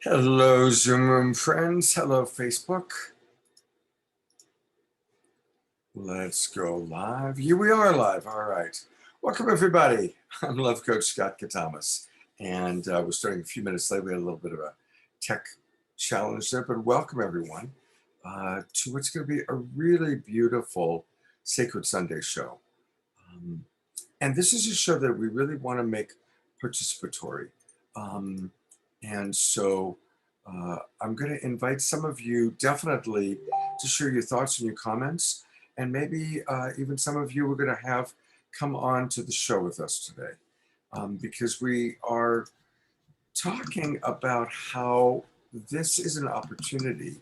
Hello, Zoom Room friends. Hello, Facebook. Let's go live. Here we are live. All right. Welcome, everybody. I'm Love Coach Scott Catamas, and we're starting a few minutes late. We had a little bit of a tech challenge there, but welcome, everyone, to what's going to be a really beautiful Sacred Sunday show. And this is a show that we really want to make participatory. And so I'm going to invite some of you definitely to share your thoughts and your comments. And maybe even some of you we're going to have come on to the show with us today. Because we are talking about how this is an opportunity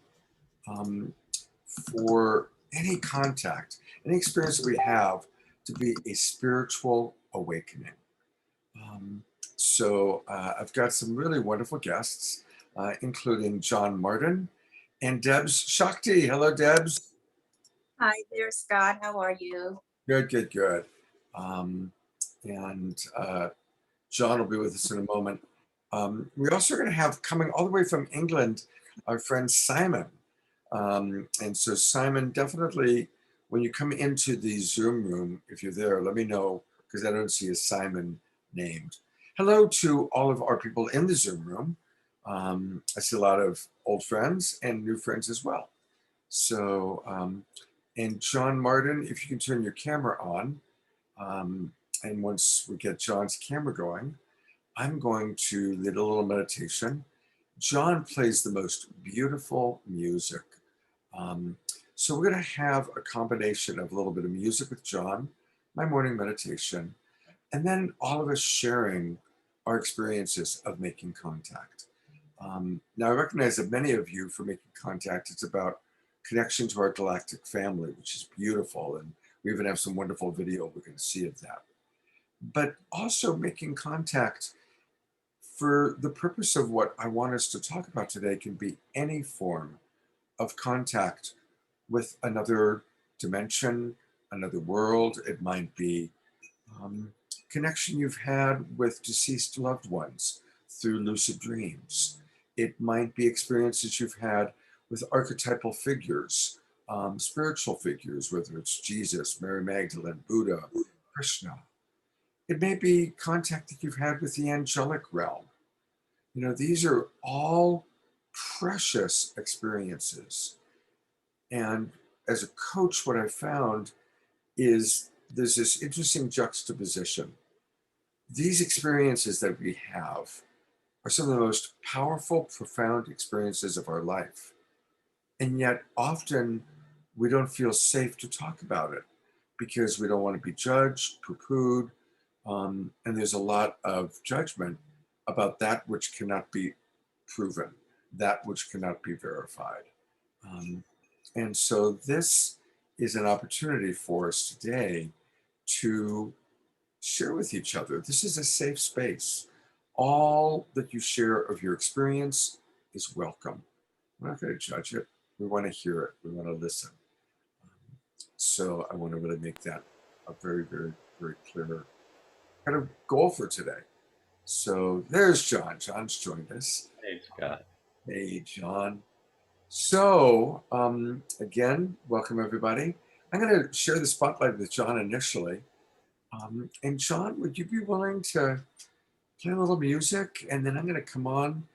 for any contact, any experience that we have to be a spiritual awakening. So I've got some really wonderful guests, including John Martin and Debz Shakti. Hello, Debz. Hi there, Scott. How are you? Good, good, good. And John will be with us in a moment. We're also going to have, coming all the way from England, our friend Simon. And so Simon, definitely, when you come into the Zoom room, if you're there, let me know, because I don't see a Simon named. Hello to all of our people in the Zoom room. I see a lot of old friends and new friends as well. So, and John Martin, if you can turn your camera on, and once we get John's camera going, I'm going to lead a little meditation. John plays the most beautiful music. So we're going to have a combination of a little bit of music with John, my morning meditation, and then all of us sharing our experiences of making contact. Now, I recognize that many of you, for making contact, it's about connection to our galactic family, which is beautiful. And we even have some wonderful video we're going to see of that. But also making contact for the purpose of what I want us to talk about today can be any form of contact with another dimension, another world. It might be connection you've had with deceased loved ones through lucid dreams. It might be experiences you've had with archetypal figures, spiritual figures, whether it's Jesus, Mary Magdalene, Buddha, Krishna. It may be contact that you've had with the angelic realm. You know, these are all precious experiences. And as a coach, what I found is there's this interesting juxtaposition. These experiences that we have are some of the most powerful, profound experiences of our life. And yet often we don't feel safe to talk about it because we don't want to be judged, poo-pooed, and there's a lot of judgment about that which cannot be proven, that which cannot be verified. And so this is an opportunity for us today to share with each other. This is a safe space. All that you share of your experience is welcome. We're not going to judge it. We want to hear it. We want to listen. So I want to really make that a very, very, very clear kind of goal for today. So there's John. John's joined us. Hey, Scott. Hey, John. So again, welcome everybody. I'm going to share the spotlight with John initially. And John, would you be willing to play a little music? And then I'm going to come on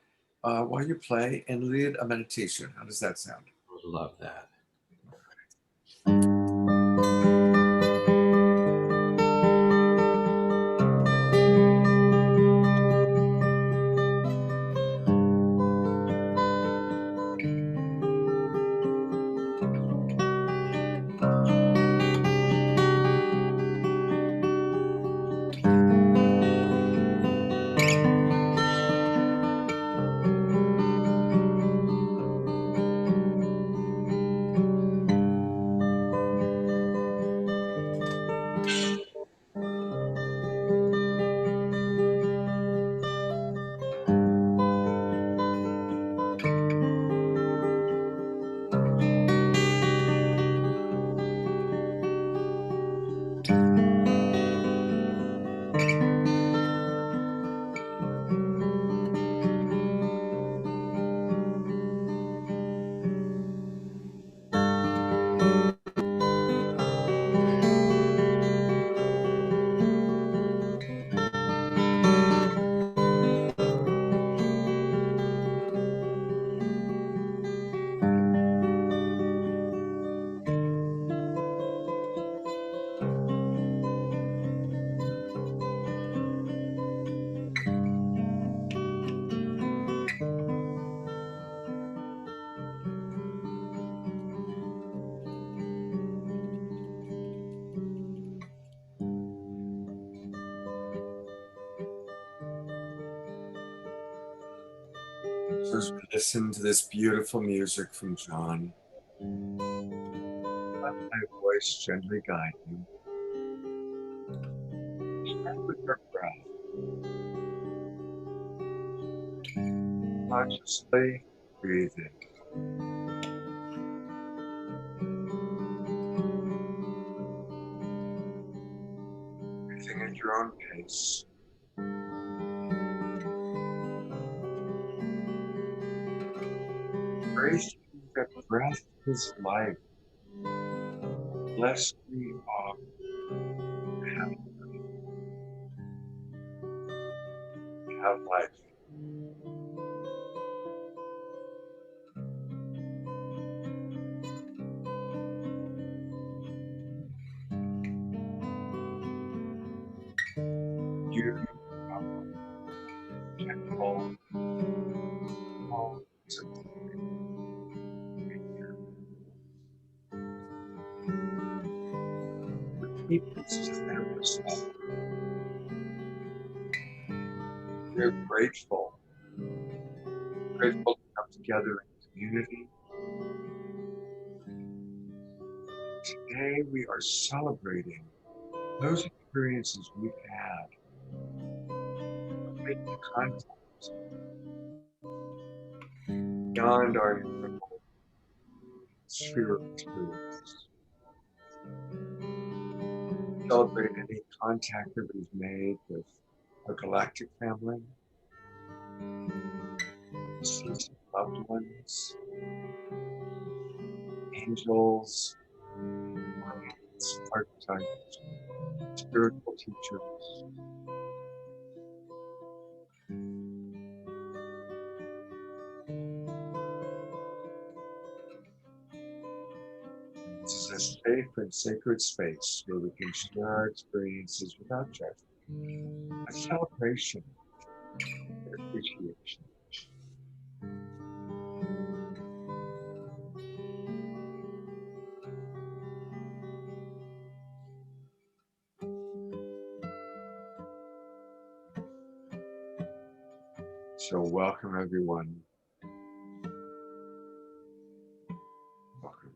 while you play and lead a meditation. How does that sound? I would love that. So as we listen to this beautiful music from John, let my voice gently guide you. Start with your breath. Consciously breathe in. Breathing at your own pace. Embrace that breath is life. Bless we all have life. You are gentle, calm, keep this to yourself. We're grateful to come together in community. Today we are celebrating those experiences we've had, making contact beyond our normal sphere of experience. Celebrate any contact that we've made with our galactic family, deceased loved ones, angels, archetypes, spiritual teachers. This is a safe and sacred space where we can share our experiences without judgment. A celebration and appreciation. So welcome everyone. Welcome.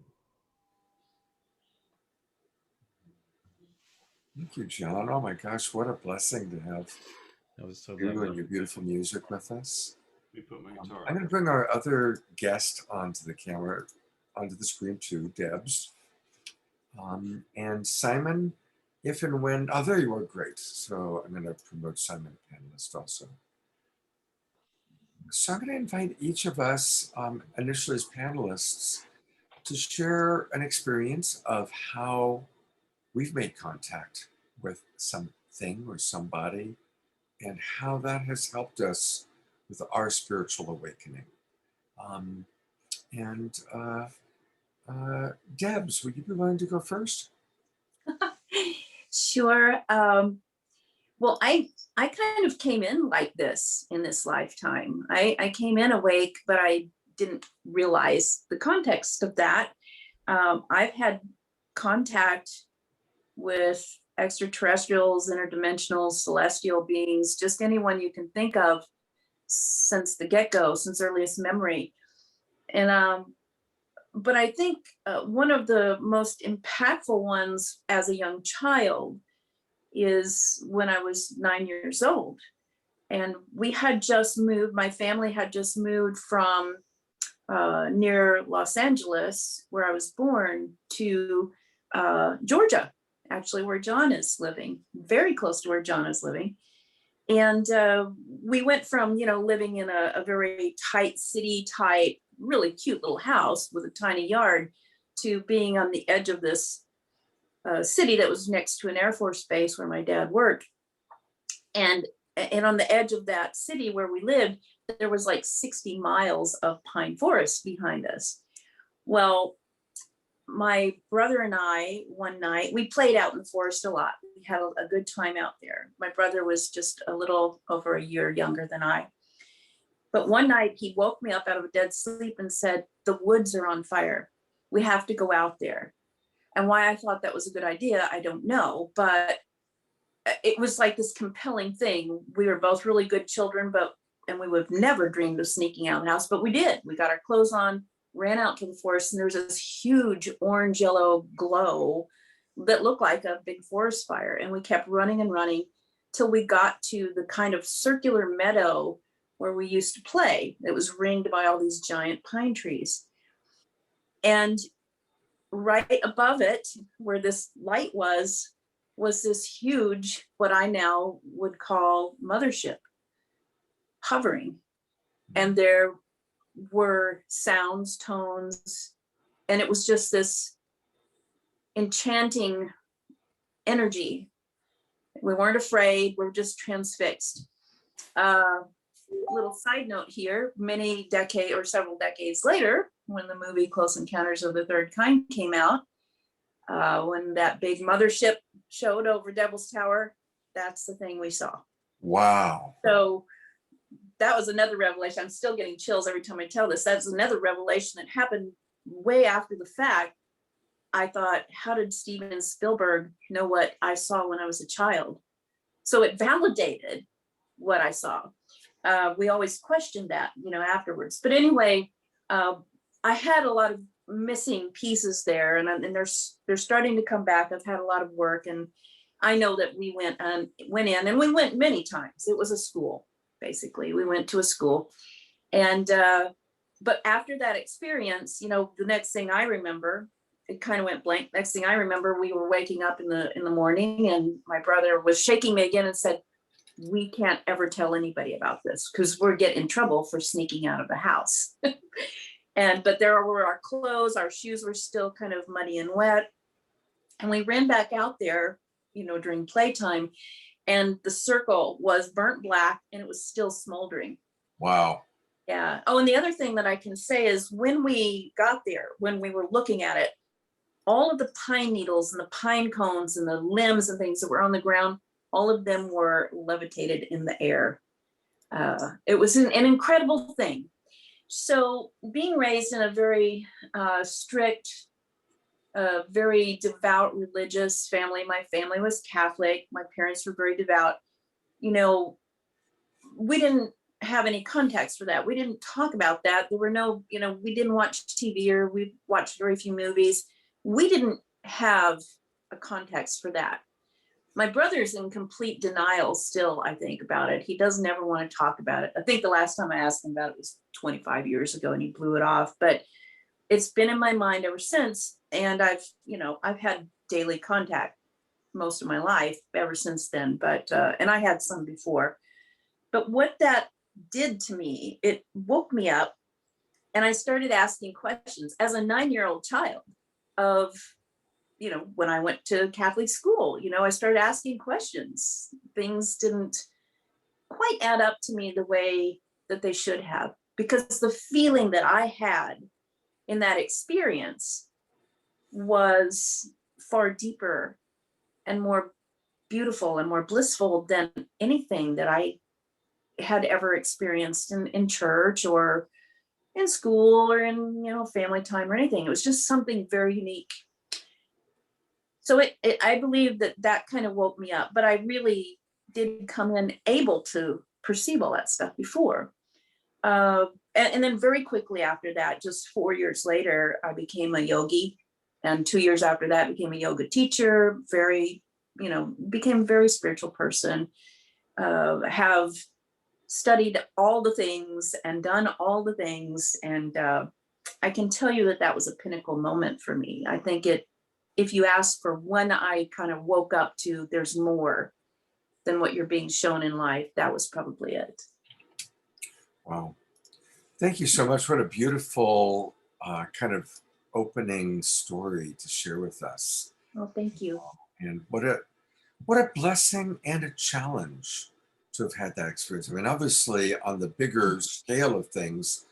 Thank you, John. Oh my gosh, what a blessing to have That was so you lovely. and your beautiful music with us. We put my guitar I'm going to bring our other guest onto the camera, onto the screen too, Debz. And Simon, if and when, oh, there you are, great. So I'm going to promote Simon, panelist also. So I'm going to invite each of us, initially as panelists, to share an experience of how we've made contact with something or somebody and how that has helped us with our spiritual awakening. And Debz, would you be willing to go first? Sure. Well, I kind of came in like this in this lifetime. I came in awake, but I didn't realize the context of that. I've had contact with extraterrestrials, interdimensional, celestial beings, just anyone you can think of since the get-go, since earliest memory. And but I think one of the most impactful ones as a young child is when I was 9 years old. And we had just moved, my family had just moved from near Los Angeles, where I was born, to Georgia, actually, where John is living, very close to where John is living. And we went from, living in a very tight city type, really cute little house with a tiny yard to being on the edge of this city that was next to an Air Force base where my dad worked. And on the edge of that city where we lived, there was like 60 miles of pine forest behind us. Well, my brother and I, one night, we played out in the forest a lot. We had a good time out there. My brother was just a little over a year younger than I. But one night he woke me up out of a dead sleep and said, "The woods are on fire. We have to go out there." And why I thought that was a good idea, I don't know, but it was like this compelling thing. We were both really good children, but and we would have never dreamed of sneaking out of the house, but we did. We got our clothes on, ran out to the forest, and there was this huge orange yellow glow that looked like a big forest fire. And we kept running and running till we got to the kind of circular meadow where we used to play. It was ringed by all these giant pine trees. And right above it, where this light was this huge, what I now would call mothership, hovering. And there were sounds, tones, and it was just this enchanting energy. We weren't afraid, we were just transfixed. Little side note here, several decades later, when the movie Close Encounters of the Third Kind came out, when that big mothership showed over Devil's Tower, that's the thing we saw. Wow. So that was another revelation. I'm still getting chills every time I tell this. That's another revelation that happened way after the fact. I thought, how did Steven Spielberg know what I saw when I was a child? So it validated what I saw. We always questioned that, afterwards. But anyway, I had a lot of missing pieces there, and they're starting to come back. I've had a lot of work, and I know that we went in, and we went many times. It was a school, basically. We went to a school, and but after that experience, the next thing I remember, it kind of went blank. Next thing I remember, we were waking up in the morning, and my brother was shaking me again and said, "We can't ever tell anybody about this because we're getting in trouble for sneaking out of the house." But there were our clothes, our shoes were still kind of muddy and wet. And we ran back out there, during playtime, and the circle was burnt black and it was still smoldering. Wow. Yeah. Oh, and the other thing that I can say is when we got there, when we were looking at it, all of the pine needles and the pine cones and the limbs and things that were on the ground, all of them were levitated in the air. It was an incredible thing. So being raised in a very strict, very devout religious family, my family was Catholic, my parents were very devout, we didn't have any context for that. We didn't talk about that. There were no, we didn't watch TV, or we watched very few movies. We didn't have a context for that. My brother's in complete denial still, I think, about it. He doesn't ever want to talk about it. I think the last time I asked him about it was 25 years ago and he blew it off, but it's been in my mind ever since. And I've had daily contact most of my life ever since then, but, and I had some before, but what that did to me, it woke me up and I started asking questions as a 9-year-old child of, when I went to Catholic school, I started asking questions. Things didn't quite add up to me the way that they should have, because the feeling that I had in that experience was far deeper and more beautiful and more blissful than anything that I had ever experienced in church or in school or in, family time or anything. It was just something very unique. So I believe that kind of woke me up, but I really did come in able to perceive all that stuff before. And then very quickly after that, just 4 years later, I became a yogi. And 2 years after that, became a yoga teacher, became a very spiritual person, have studied all the things and done all the things. And I can tell you that was a pinnacle moment for me. I think if you ask for when I kind of woke up to there's more than what you're being shown in life, that was probably it. Wow. Thank you so much. What a beautiful kind of opening story to share with us. Well, thank you. And what a blessing and a challenge to have had that experience. I mean, obviously on the bigger scale of things,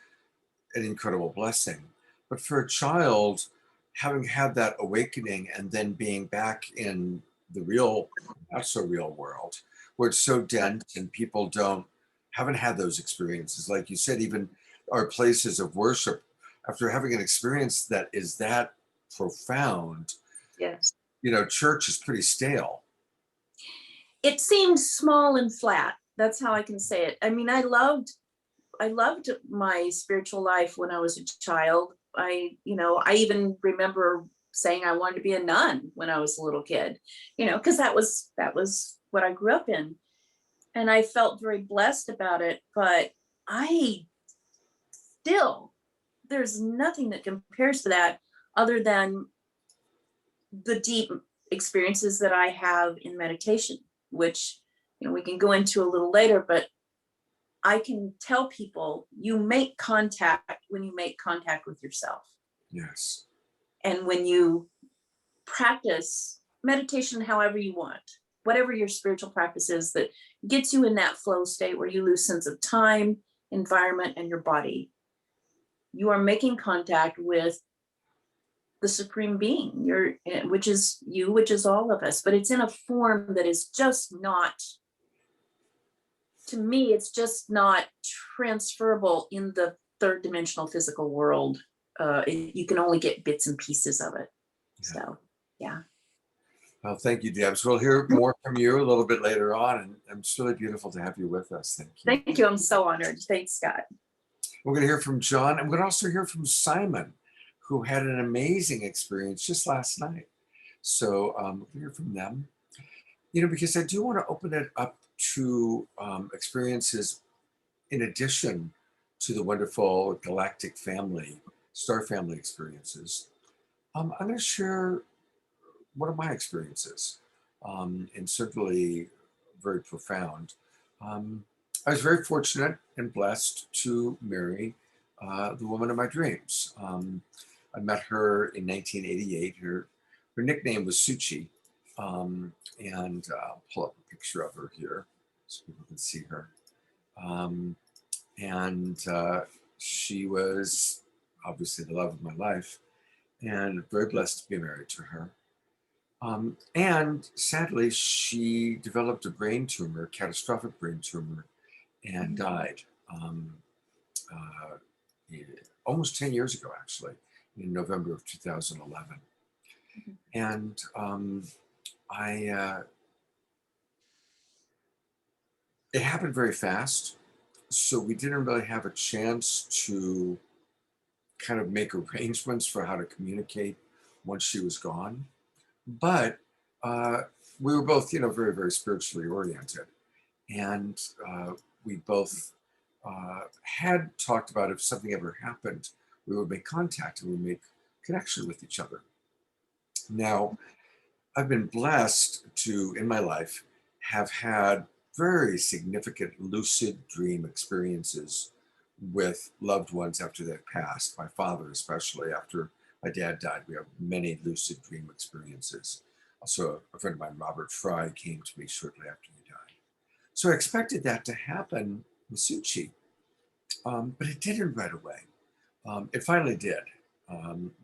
an incredible blessing. But for a child, having had that awakening and then being back in the real, not so real world, where it's so dense and people haven't had those experiences. Like you said, even our places of worship, after having an experience that is that profound, Yes. Church is pretty stale. It seemed small and flat. That's how I can say it. I mean, I loved loved my spiritual life when I was a child. I even remember saying I wanted to be a nun when I was a little kid, because that was what I grew up in. And I felt very blessed about it, but I still, there's nothing that compares to that other than the deep experiences that I have in meditation, which, we can go into a little later, but I can tell people you make contact when you make contact with yourself. Yes. And when you practice meditation however you want, whatever your spiritual practice is that gets you in that flow state where you lose sense of time, environment, and your body, you are making contact with the supreme being, which is you, which is all of us, but it's in a form that is just not, to me, it's just not transferable in the third dimensional physical world. You can only get bits and pieces of it. Yeah. So, yeah. Well, thank you, Debz. We'll hear more from you a little bit later on, and it's really beautiful to have you with us. Thank you. Thank you. I'm so honored. Thanks, Scott. We're going to hear from John, and we're going to also hear from Simon, who had an amazing experience just last night. So we'll hear from them. Because I do want to open it up to experiences in addition to the wonderful galactic family, star family experiences. I'm going to share one of my experiences, and certainly very profound. I was very fortunate and blessed to marry the woman of my dreams. I met her in 1988. Her nickname was Suchi, and I'll pull up a picture of her here so people can see her. And she was obviously the love of my life, and very blessed to be married to her. And sadly, she developed a brain tumor, catastrophic brain tumor, and died almost 10 years ago, actually, in November of 2011. And it happened very fast, so we didn't really have a chance to kind of make arrangements for how to communicate once she was gone. But we were both, very, very spiritually oriented. And we both had talked about if something ever happened, we would make contact and we would make connection with each other. Now, I've been blessed to, in my life, have had very significant lucid dream experiences with loved ones after they've passed. My father, especially after my dad died, we have many lucid dream experiences. Also, a friend of mine, Robert Fry, came to me shortly after he died. So I expected that to happen with Suchi, but it didn't right away. It finally did,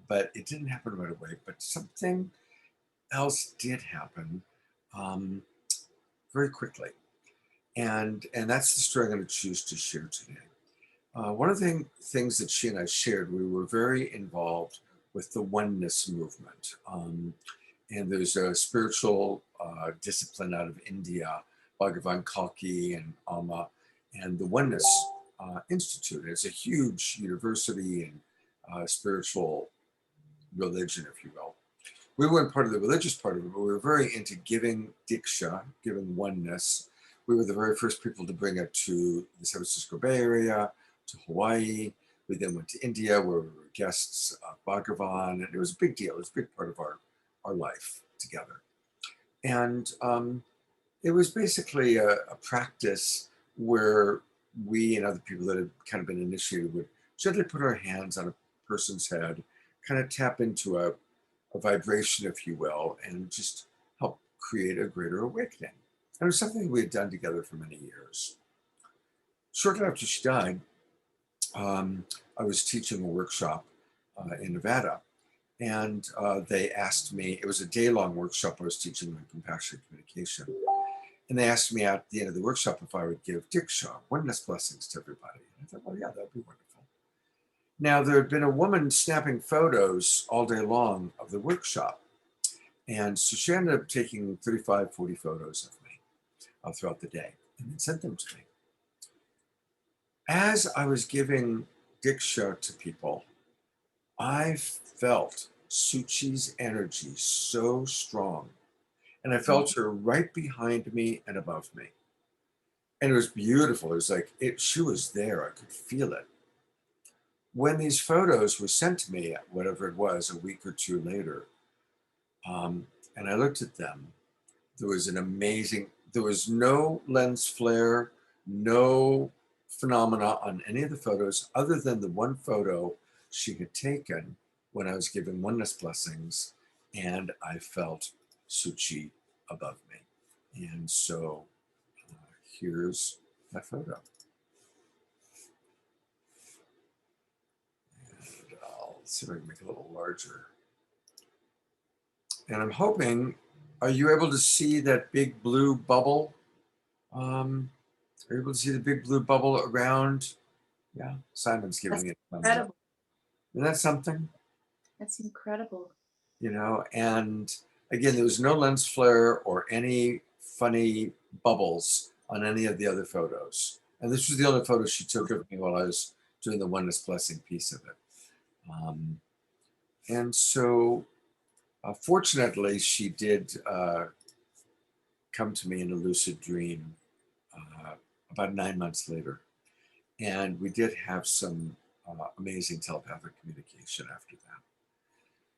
but it didn't happen right away. But something else did happen very quickly. And that's the story I'm going to choose to share today. One of the things that she and I shared, we were very involved with the oneness movement. And there's a spiritual discipline out of India, Bhagavan Kalki and Amma, and the Oneness Institute. It's a huge university and spiritual religion, if you will. We weren't part of the religious part of it, but we were very into giving Diksha, giving oneness. We were the very first people to bring it to the San Francisco Bay Area, to Hawaii. We then went to India, where we were guests of Bhagavan, and it was a big deal. It was a big part of our life together. And it was basically a practice where we and other people that had kind of been initiated would gently put our hands on a person's head, kind of tap into a vibration, if you will, and just help create a greater awakening. And it was something we had done together for many years. Shortly after she died, I was teaching a workshop in Nevada, and they asked me, it was a day-long workshop I was teaching on compassionate communication, and they asked me at the end of the workshop if I would give Diksha, oneness blessings to everybody. And I thought, well, yeah, that'd be wonderful. Now, there had been a woman snapping photos all day long of the workshop, and so she ended up taking 35, 40 photos of me throughout the day, and then sent them to me. as I was giving Diksha to people, I felt Suchi's energy so strong. And I felt her right behind me and above me. And it was beautiful. It was like she was there. I could feel it. When these photos were sent to me, whatever it was, a week or two later, and I looked at them, there was there was no lens flare, no phenomena on any of the photos other than the one photo she had taken when I was giving oneness blessings, and I felt Suchi above me. And so here's that photo. And I'll see if I can make it a little larger. And I'm hoping, are you able to see that big blue bubble? Are you able to see the big blue bubble around? Yeah, Simon's giving it thumbs up. Incredible. Isn't that something? That's incredible. You know, and again, there was no lens flare or any funny bubbles on any of the other photos. And this was the only photo she took of me while I was doing the oneness blessing piece of it. And so fortunately, she did come to me in a lucid dream about 9 months later. And we did have some amazing telepathic communication after that.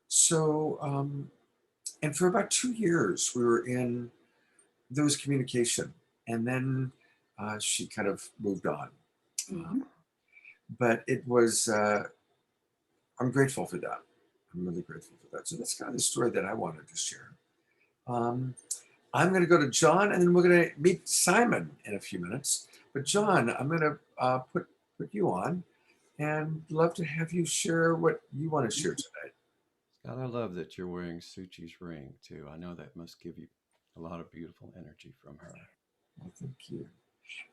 So, and for about 2 years, there was communication. And then she kind of moved on. But it was, I'm grateful for that. I'm really grateful for that. So that's kind of the story that I wanted to share. I'm going to go to John, and then we're going to meet Simon in a few minutes. But John, I'm going to put you on, and love to have you share what you want to share today. Scott, I love that you're wearing Suchi's ring too. I know that must give you a lot of beautiful energy from her. Well, thank you.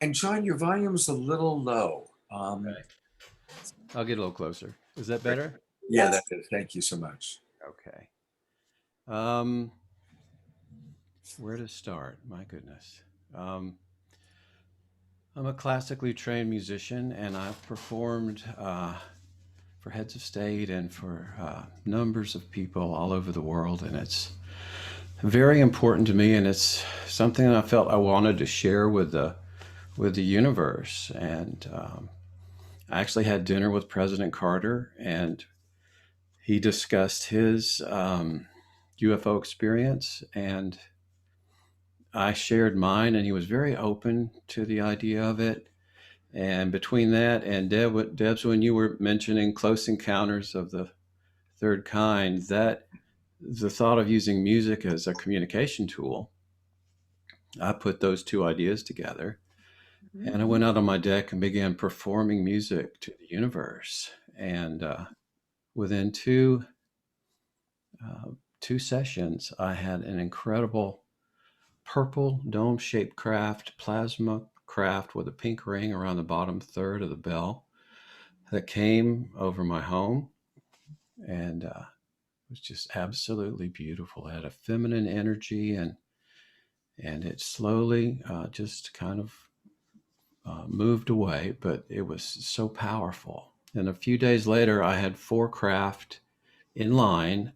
And John, your volume's a little low. Okay. I'll get a little closer. Is that better? Yeah, that is. Thank you so much. Okay. Where to start? My goodness. I'm a classically trained musician, and I've performed for heads of state and for numbers of people all over the world, and it's very important to me, and it's something I felt I wanted to share with the universe. And I actually had dinner with President Carter, and he discussed his UFO experience, and I shared mine, and he was very open to the idea of it. And between that and Debz, when you were mentioning Close Encounters of the Third Kind, that the thought of using music as a communication tool, I put those two ideas together. And I went out on my deck and began performing music to the universe. And within two sessions, I had an incredible purple dome-shaped craft, plasma craft with a pink ring around the bottom third of the bell that came over my home. And it was just absolutely beautiful. It had a feminine energy, and it slowly just kind of moved away, but it was so powerful. And a few days later, I had 4 craft in line,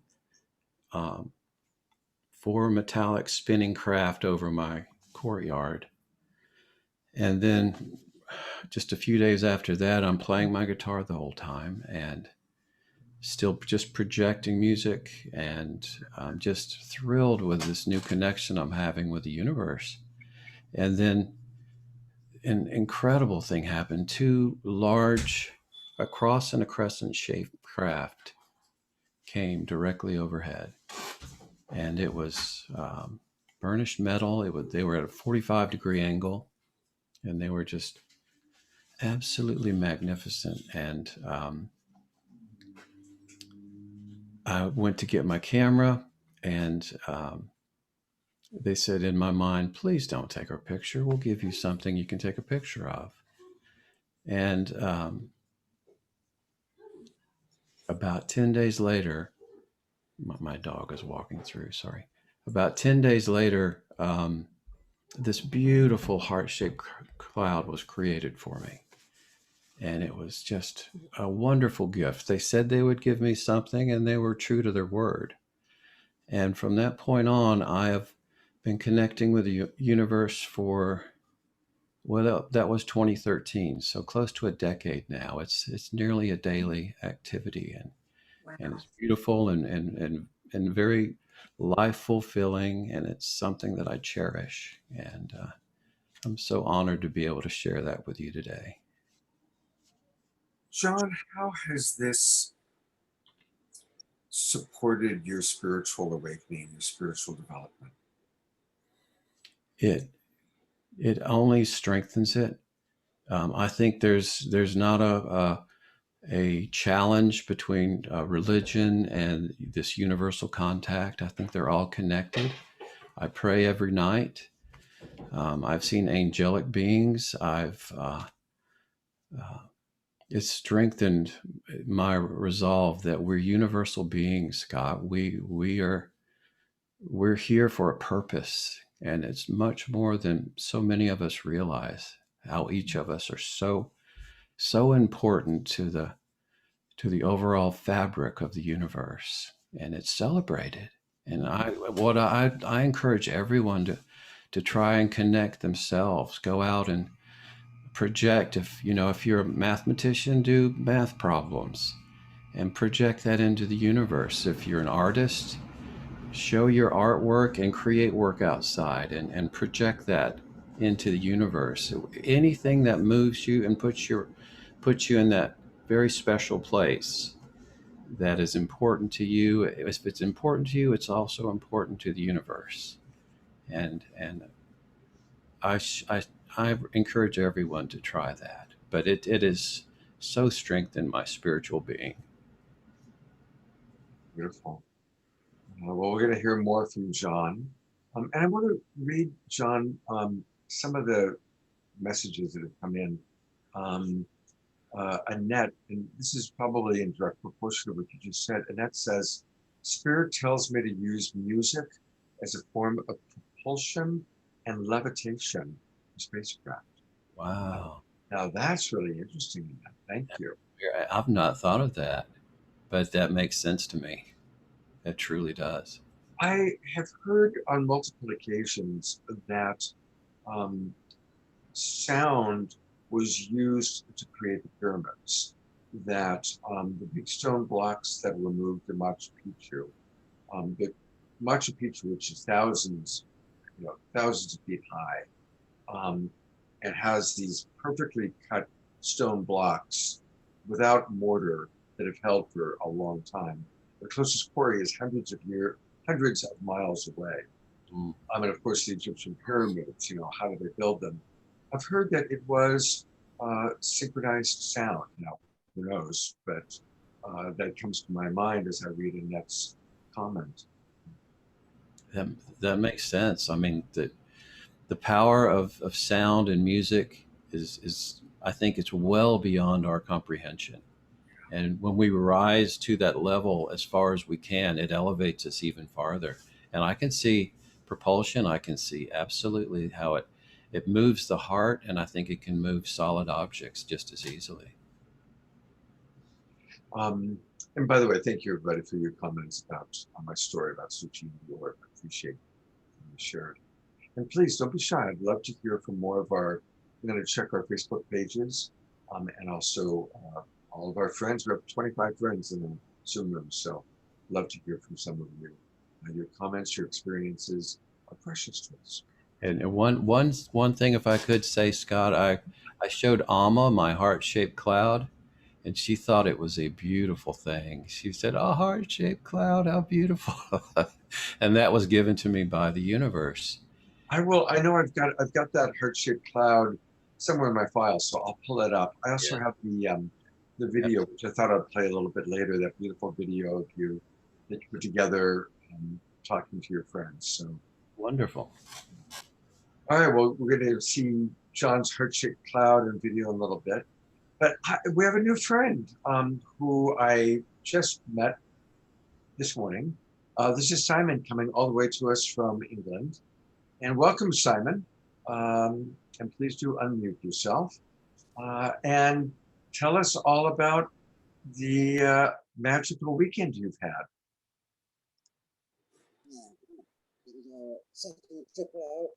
4 metallic spinning craft over my courtyard. And then just a few days after that, I'm playing my guitar the whole time and still just projecting music, and I'm just thrilled with this new connection I'm having with the universe. And then an incredible thing happened. 2 large, a cross and a crescent shaped craft came directly overhead, and it was burnished metal. They were at a 45-degree angle, and they were just absolutely magnificent. And I went to get my camera, and they said in my mind, please don't take our picture. We'll give you something you can take a picture of. And about 10 days later, my dog is walking through, sorry. About 10 days later, this beautiful heart-shaped cloud was created for me. And it was just a wonderful gift. They said they would give me something, and they were true to their word. And from that point on, I have been connecting with the universe for, well, that was 2013, so close to a decade now. It's nearly a daily activity, and Wow. it's beautiful and very life fulfilling, and it's something that I cherish. And I'm so honored to be able to share that with you today. John, how has this supported your spiritual awakening, your spiritual development? It it only strengthens it. I think there's not a challenge between religion and this universal contact. I think they're all connected. I pray every night. I've seen angelic beings. Uh, it's strengthened my resolve that we're universal beings, Scott. We're here for a purpose, and it's much more than so many of us realize. How each of us are so important to the overall fabric of the universe, and it's celebrated. And I encourage everyone to try and connect themselves, go out and project. If you're a mathematician, do math problems and project that into the universe. If you're an artist, show your artwork and create work outside, and project that into the universe. Anything that moves you and puts you in that very special place that is important to you. If it's important to you, it's also important to the universe. And I sh- I encourage everyone to try that. But it is so strengthened my spiritual being. Beautiful. Well, we're going to hear more from John. And I want to read, John, some of the messages that have come in. Annette, and this is probably in direct proportion to what you just said. Annette says, Spirit tells me to use music as a form of propulsion and levitation for spacecraft. Wow. Now that's really interesting, Annette. Thank you. I've not thought of that, but that makes sense to me. It truly does. I have heard on multiple occasions that um, sound was used to create the pyramids, that the big stone blocks that were moved in the Machu Picchu, which is thousands of feet high, um, and has these perfectly cut stone blocks without mortar that have held for a long time. The closest quarry is hundreds of miles away. Mm. And of course, the Egyptian pyramids, how do they build them? I've heard that it was synchronized sound. Now, who knows? But that comes to my mind as I read Annette's comment. That makes sense. I mean, the power of sound and music is I think it's well beyond our comprehension. And when we rise to that level as far as we can, it elevates us even farther. And I can see propulsion. I can see absolutely how it moves the heart, and I think it can move solid objects just as easily. And by the way, thank you everybody for your comments about my story about switching the org. I appreciate you shared. And please don't be shy. I'd love to hear from more of our. I'm going to check our Facebook pages, and also all of our friends. We have 25 friends in the Zoom room, so love to hear from some of you. Your comments, your experiences are precious to us. And one thing, if I could say, Scott, I showed Alma my heart-shaped cloud, and she thought it was a beautiful thing. She said, "Oh, heart-shaped cloud, how beautiful!" And that was given to me by the universe. I will. I know I've got that heart-shaped cloud somewhere in my file, so I'll pull it up. I also Yeah. have the video, which I thought I'd play a little bit later. That beautiful video of you that you put together talking to your friends. So Wonderful. all right, well, we're going to see John's heart-shaped cloud and video in a little bit. But we have a new friend who I just met this morning. This is Simon coming all the way to us from England. And welcome, Simon. And please do unmute yourself. And tell us all about the magical weekend you've had. Yeah, it was something to trip out.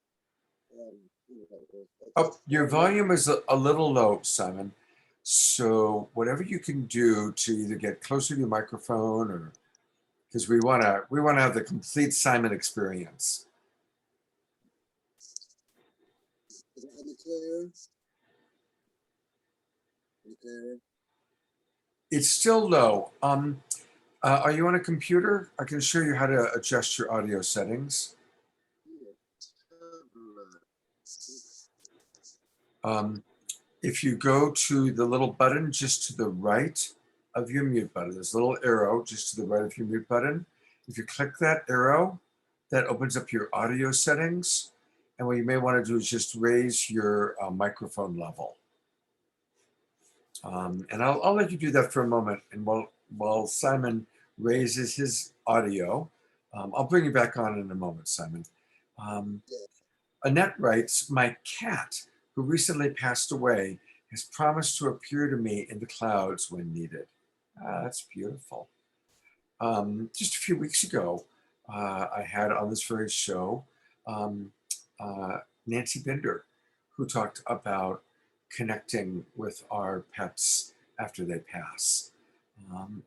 Oh, your volume is a little low, Simon. So whatever you can do to either get closer to your microphone, or because we wanna have the complete Simon experience. Is it any clearer? Any clearer? It's still low. Are you on a computer? I can show you how to adjust your audio settings. If you go to the little button just to the right of your mute button, there's a little arrow just to the right of your mute button. If you click that arrow, that opens up your audio settings. And what you may want to do is just raise your microphone level. And I'll let you do that for a moment. And while Simon raises his audio, I'll bring you back on in a moment, Simon. Annette writes, my cat, who recently passed away, has promised to appear to me in the clouds when needed. That's beautiful. Just a few weeks ago, I had on this very show Nancy Binder, who talked about connecting with our pets after they pass.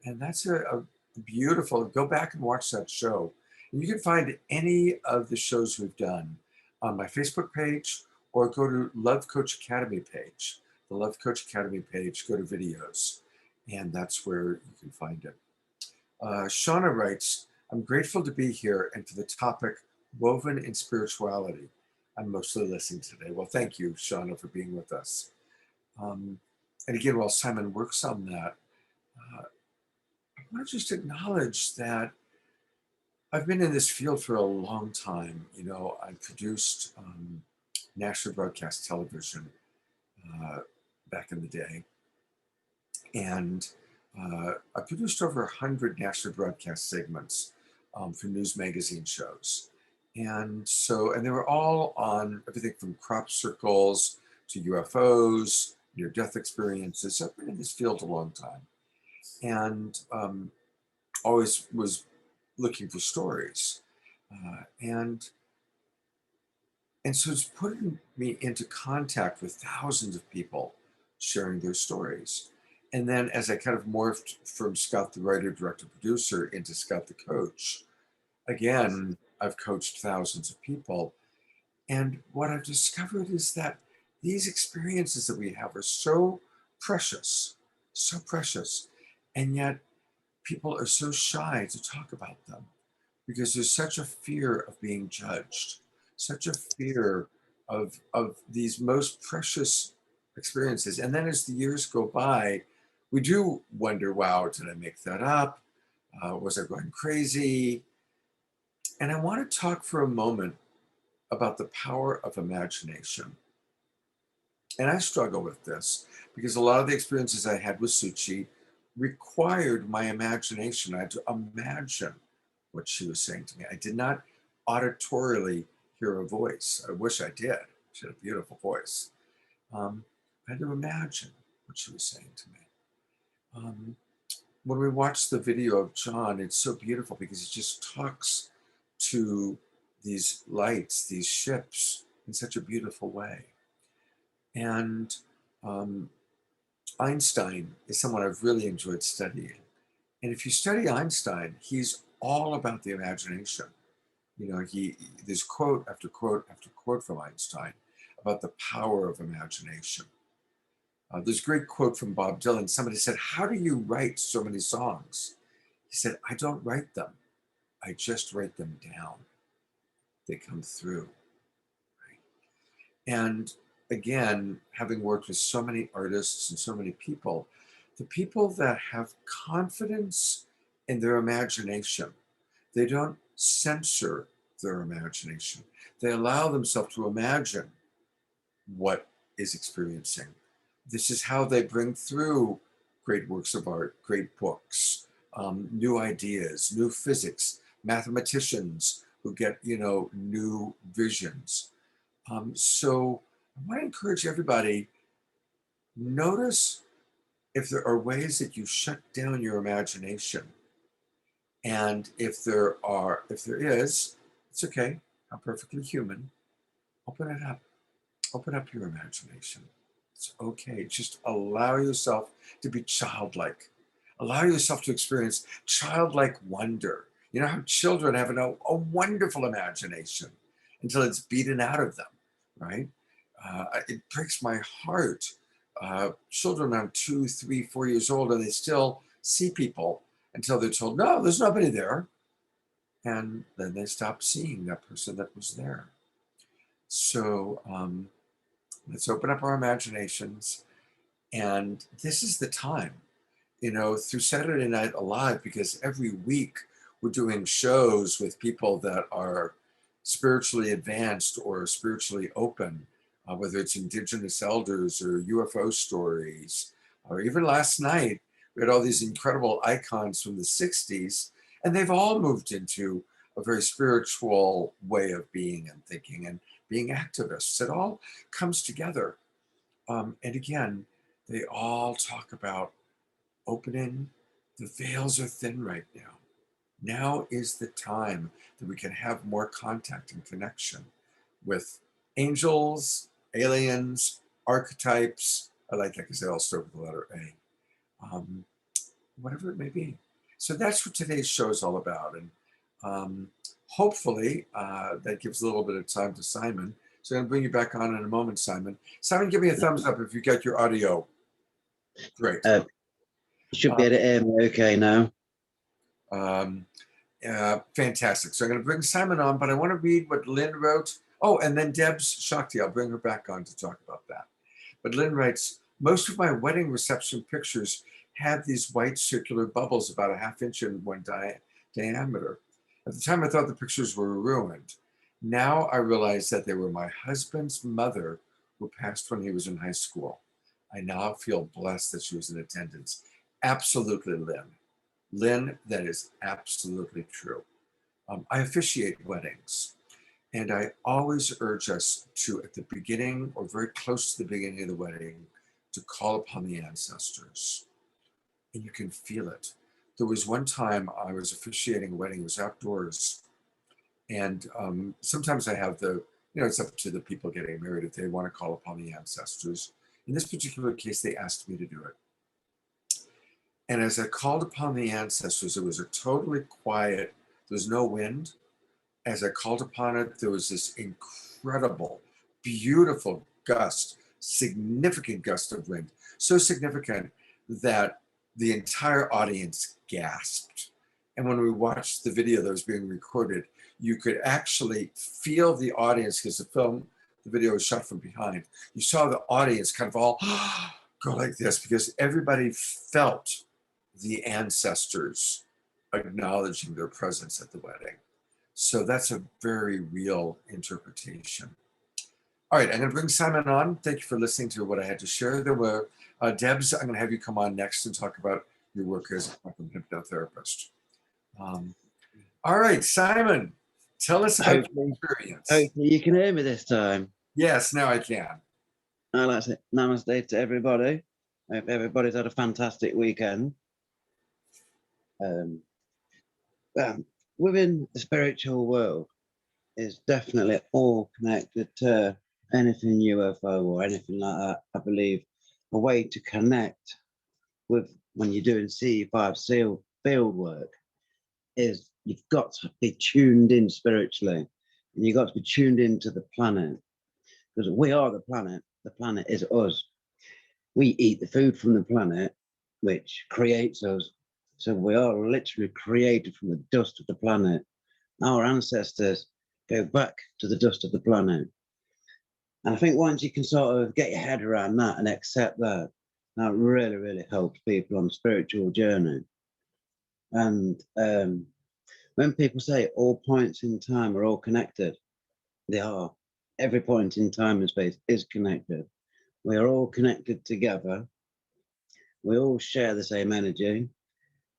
And that's a beautiful, go back and watch that show. And you can find any of the shows we've done on my Facebook page, or go to Love Coach Academy page. The Love Coach Academy page, go to videos, and that's where you can find it. Shauna writes, I'm grateful to be here and for the topic, woven in spirituality. I'm mostly listening today. Well, thank you, Shauna, for being with us. And again, while Simon works on that, I want to just acknowledge that I've been in this field for a long time. You know, I produced national broadcast television back in the day. And I produced over 100 national broadcast segments for news magazine shows. And they were all on everything from crop circles to UFOs, near-death experiences. I've been in this field a long time. And always was looking for stories. And so it's putting me into contact with thousands of people sharing their stories. And then as I kind of morphed from Scott, the writer, director, producer, into Scott, the coach, again, I've coached thousands of people. And what I've discovered is that these experiences that we have are so precious, and yet people are so shy to talk about them because there's such a fear of being judged, such a fear of these most precious experiences. And then as the years go by, we do wonder, wow, did I make that up? Was I going crazy? And I want to talk for a moment about the power of imagination. And I struggle with this because a lot of the experiences I had with Suchi required my imagination. I had to imagine what she was saying to me. I did not auditorily hear her voice. I wish I did. She had a beautiful voice. I had to imagine what she was saying to me. When we watch the video of John, it's so beautiful because he just talks to these lights, these ships, in such a beautiful way. And Einstein is someone I've really enjoyed studying. And if you study Einstein, he's all about the imagination. You know, there's quote after quote after quote from Einstein about the power of imagination. There's a great quote from Bob Dylan. Somebody said, how do you write so many songs? He said, I don't write them. I just write them down. They come through. Right? And again, having worked with so many artists and so many people, the people that have confidence in their imagination, they don't censor their imagination. They allow themselves to imagine what is experiencing. This is how they bring through great works of art, great books, new ideas, new physics, mathematicians who get, new visions. So I want to encourage everybody, notice if there are ways that you shut down your imagination, and if there is, it's okay, I'm perfectly human, open it up. Open up your imagination. It's okay. Just allow yourself to be childlike. Allow yourself to experience childlike wonder. You know how children have a wonderful imagination until it's beaten out of them, right? It breaks my heart. Children are 2, 3, 4 years old, and they still see people until they're told, no, there's nobody there. And then they stop seeing that person that was there. So, let's open up our imaginations. And this is the time, through Saturday Night Live, because every week we're doing shows with people that are spiritually advanced or spiritually open, whether it's Indigenous elders or UFO stories, or even last night, we had all these incredible icons from the 60s, and they've all moved into a very spiritual way of being and thinking and being activists. It all comes together. And again, they all talk about opening. The veils are thin right now. Now is the time that we can have more contact and connection with angels, aliens, archetypes. I like that because they all start with the letter A. Whatever it may be. So that's what today's show is all about. And hopefully that gives a little bit of time to Simon. So I'm going to bring you back on in a moment, Simon. Simon, give me a thumbs up if you get your audio. Great. You should be able to hear me okay now. Fantastic. So I'm going to bring Simon on, but I want to read what Lynn wrote. Oh, and then Debz Shakti, I'll bring her back on to talk about that. But Lynn writes, most of my wedding reception pictures have these white circular bubbles about a 1/2 inch in one diameter. At the time, I thought the pictures were ruined. Now I realize that they were my husband's mother who passed when he was in high school. I now feel blessed that she was in attendance. Absolutely, Lynn. Lynn, that is absolutely true. I officiate weddings, and I always urge us to, at the beginning or very close to the beginning of the wedding, to call upon the ancestors. And you can feel it. There was one time I was officiating a wedding, it was outdoors. And sometimes I have it's up to the people getting married if they want to call upon the ancestors. In this particular case, they asked me to do it. And as I called upon the ancestors, it was a totally quiet, there was no wind. As I called upon it, there was this incredible, beautiful gust, significant gust of wind. So significant that the entire audience gasped. And when we watched the video that was being recorded, you could actually feel the audience, because the video was shot from behind. You saw the audience kind of all go like this, because everybody felt the ancestors acknowledging their presence at the wedding. So that's a very real interpretation. All right, I'm going to bring Simon on. Thank you for listening to what I had to share. There were Debz, I'm going to have you come on next and talk about your work as a quantum hypnotherapist. All right, Simon, tell us about your experience. Hopefully you can hear me this time. Yes, now I can. I'd like to say namaste to everybody. I hope everybody's had a fantastic weekend. Within the spiritual world is definitely all connected to anything UFO or anything like that. I believe a way to connect with when you're doing CE5 field work is you've got to be tuned in spiritually, and you've got to be tuned into the planet, because we are the planet is us. We eat the food from the planet, which creates us. So we are literally created from the dust of the planet. Our ancestors go back to the dust of the planet. And I think once you can sort of get your head around that and accept that, that really, really helps people on a spiritual journey. And when people say all points in time are all connected, they are. Every point in time and space is connected. We are all connected together. We all share the same energy.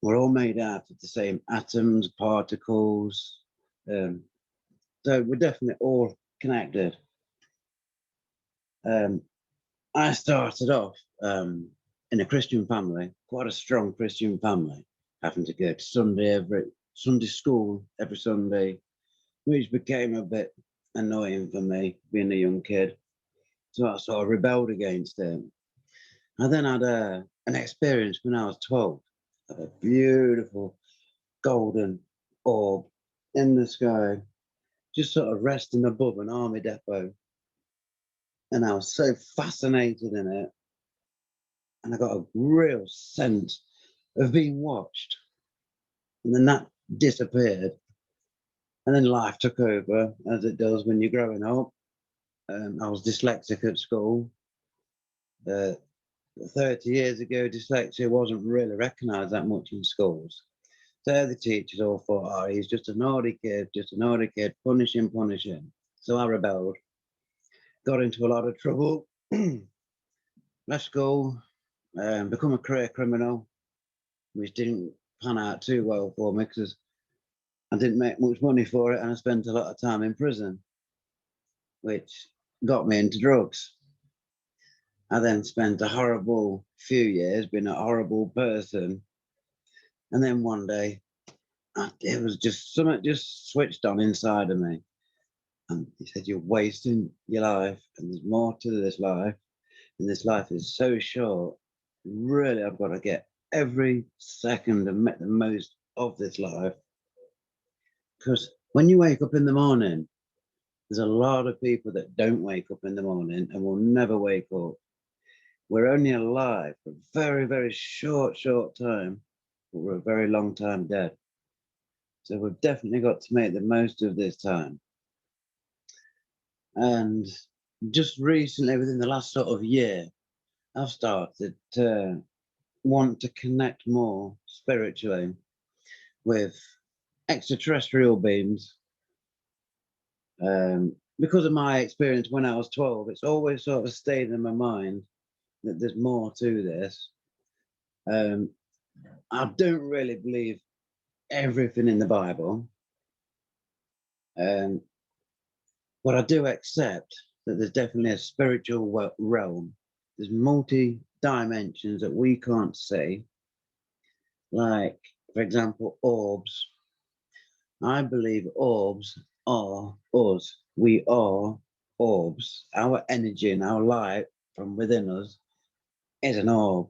We're all made out of the same atoms, particles. So we're definitely all connected. I started off in a Christian family, quite a strong Christian family, having to go to Sunday school every Sunday, which became a bit annoying for me being a young kid. So I sort of rebelled against it. I then had an experience when I was 12 of a beautiful golden orb in the sky, just sort of resting above an army depot. And I was so fascinated in it. And I got a real sense of being watched. And then that disappeared. And then life took over, as it does when you're growing up. I was dyslexic at school. 30 years ago, dyslexia wasn't really recognised that much in schools. So the teachers all thought, oh, he's just a naughty kid, punish him, punish him. So I rebelled, got into a lot of trouble, left school, become a career criminal, which didn't pan out too well for me because I didn't make much money for it and I spent a lot of time in prison, which got me into drugs. I then spent a horrible few years being a horrible person. And then one day, it was just something just switched on inside of me. And he said, you're wasting your life and there's more to this life. And this life is so short. Really, I've got to get every second and make the most of this life. Because when you wake up in the morning, there's a lot of people that don't wake up in the morning and will never wake up. We're only alive for a very, very short time, but we're a very long time dead. So we've definitely got to make the most of this time. And just recently, within the last sort of year, I've started to want to connect more spiritually with extraterrestrial beings. Because of my experience when I was 12, it's always sort of stayed in my mind that there's more to this. I don't really believe everything in the Bible, but I do accept that there's definitely a spiritual realm. There's multi dimensions that we can't see, like, for example, orbs. I believe orbs are us. We are orbs. Our energy and our light from within us is an orb.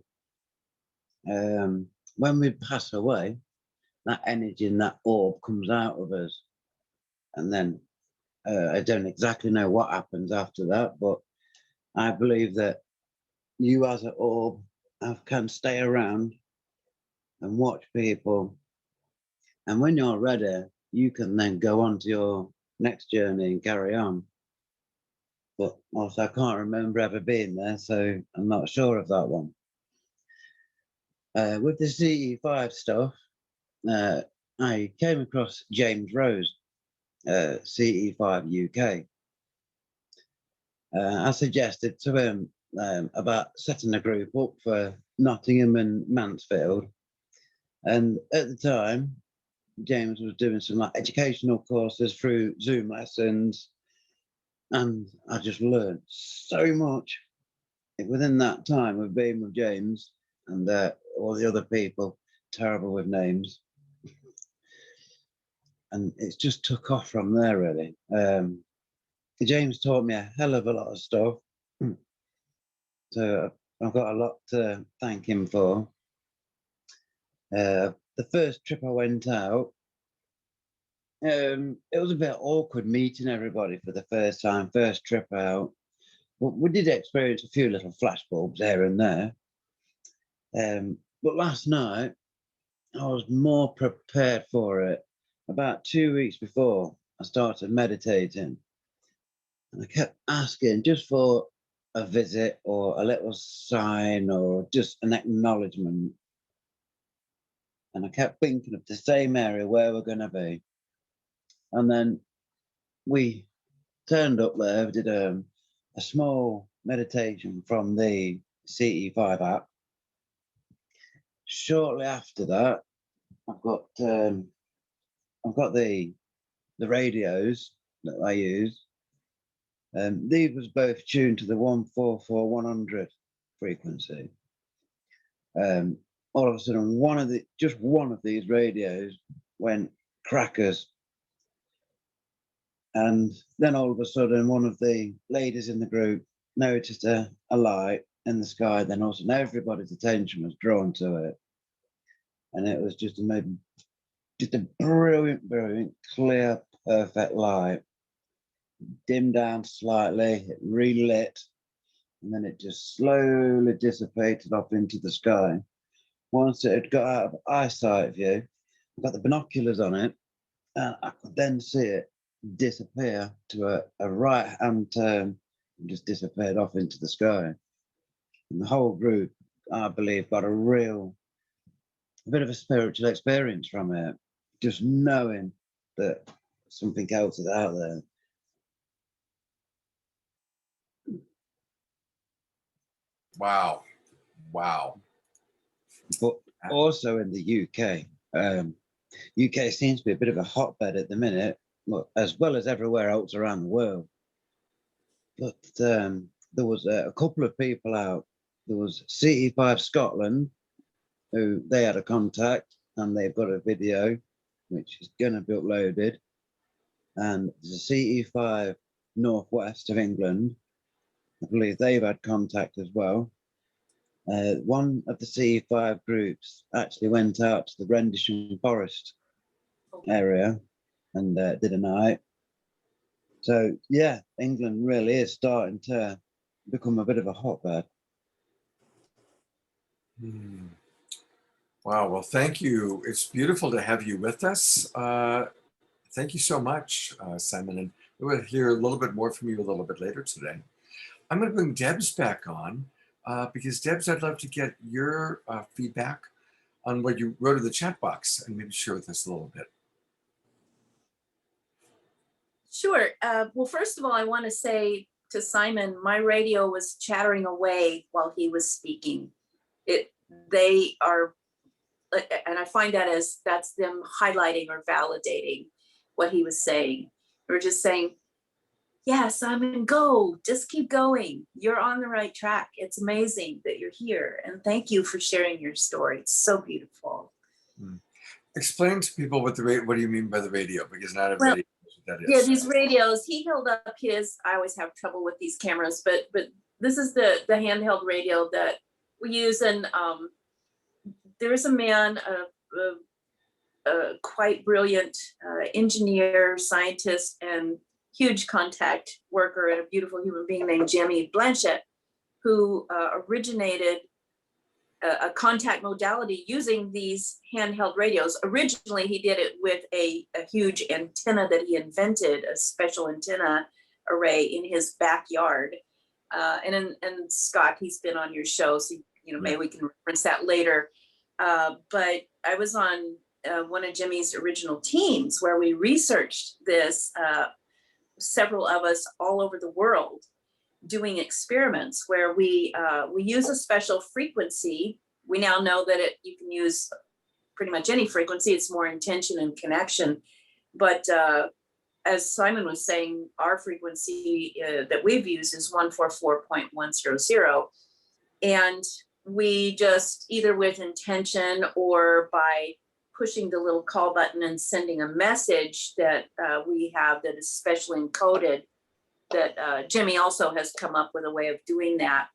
When we pass away, that energy and that orb comes out of us. And then I don't exactly know what happens after that, but I believe that you as an orb can stay around and watch people. And when you're ready, you can then go on to your next journey and carry on. But also, I can't remember ever being there, so I'm not sure of that one. With the CE5 stuff, I came across James Rose, CE5 UK. I suggested to him about setting a group up for Nottingham and Mansfield. And at the time, James was doing some like educational courses through Zoom lessons. And I just learned so much within that time of being with James and all the other people, terrible with names. And it's just took off from there, really. James taught me a hell of a lot of stuff. So I've got a lot to thank him for. The first trip I went out, it was a bit awkward meeting everybody for the first time, first trip out. But we did experience a few little flashbulbs here and there. But last night, I was more prepared for it. About 2 weeks before, I started meditating. And I kept asking just for a visit or a little sign or just an acknowledgement. And I kept thinking of the same area where we're going to be. And then we turned up there, we did a small meditation from the CE5 app. Shortly after that, I've got the radios that I use. These was both tuned to the 144-100 frequency. All of a sudden, just one of these radios went crackers. And then all of a sudden, one of the ladies in the group noticed a light in the sky. Then also everybody's attention was drawn to it. And it was just a brilliant, clear, perfect light. Dimmed down slightly, it relit, and then it just slowly dissipated off into the sky. Once it had got out of eyesight view, I got the binoculars on it, and I could then see it disappear to a right-hand turn and just disappeared off into the sky. And the whole group, I believe, got a bit of a spiritual experience from it, just knowing that something else is out there. Wow. But also in the UK, UK seems to be a bit of a hotbed at the minute, as well as everywhere else around the world. But there was a couple of people out. There was CE5 Scotland, who they had a contact, and they've got a video, which is going to be uploaded. And there's a CE5 Northwest of England. I believe they've had contact as well. One of the CE5 groups actually went out to the Rendlesham Forest area and did a night. So yeah, England really is starting to become a bit of a hotbed. Wow, well, thank you. It's beautiful to have you with us. Thank you so much, Simon. And we'll hear a little bit more from you a little bit later today. I'm going to bring Debz back on because Debz, I'd love to get your feedback on what you wrote in the chat box and maybe share with us a little bit. Sure. Well, first of all, I want to say to Simon, my radio was chattering away while he was speaking. They are, and I find that as that's them highlighting or validating what he was saying. They were just saying, yeah, Simon, go, just keep going. You're on the right track. It's amazing that you're here. And thank you for sharing your story. It's so beautiful. Explain to people what what do you mean by the radio? Because not everybody knows what that is. Yeah, these radios, he held up his, I always have trouble with these cameras, but this is the handheld radio that we use. And there is a man, a quite brilliant engineer, scientist, and huge contact worker, and a beautiful human being named Jimmy Blanchett, who originated a contact modality using these handheld radios. Originally, he did it with a huge antenna that he invented, a special antenna array in his backyard. And Scott, he's been on your show, so maybe we can reference that later. But I was on one of Jimmy's original teams where we researched this, several of us all over the world, doing experiments where we use a special frequency. We now know that you can use pretty much any frequency. It's more intention and connection. But as Simon was saying, our frequency that we've used is 144.100. And we just, either with intention or by pushing the little call button and sending a message that we have that is specially encoded, that Jimmy also has come up with a way of doing that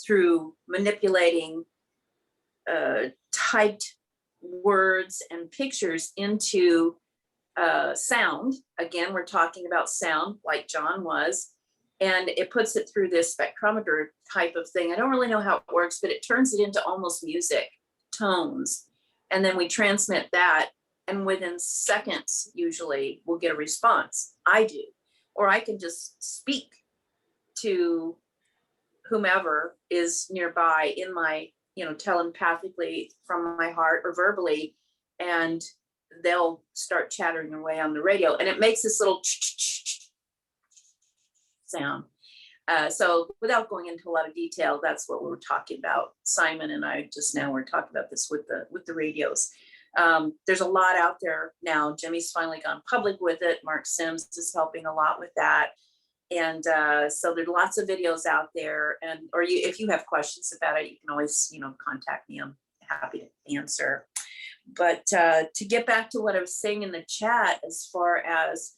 through manipulating typed words and pictures into sound. Again, we're talking about sound like John was, and it puts it through this spectrometer type of thing. I don't really know how it works, but it turns it into almost music, tones. And then we transmit that, and within seconds, usually we'll get a response. I do. Or I can just speak to whomever is nearby in my, telepathically from my heart or verbally, and they'll start chattering away on the radio. And it makes this little sound. So without going into a lot of detail, that's what we were talking about. Simon and I just now were talking about this with the radios. There's a lot out there now. Jimmy's finally gone public with it. Mark Sims is helping a lot with that. And so there's lots of videos out there, and or if you have questions about it, you can always, contact me. I'm happy to answer. But to get back to what I was saying in the chat, as far as,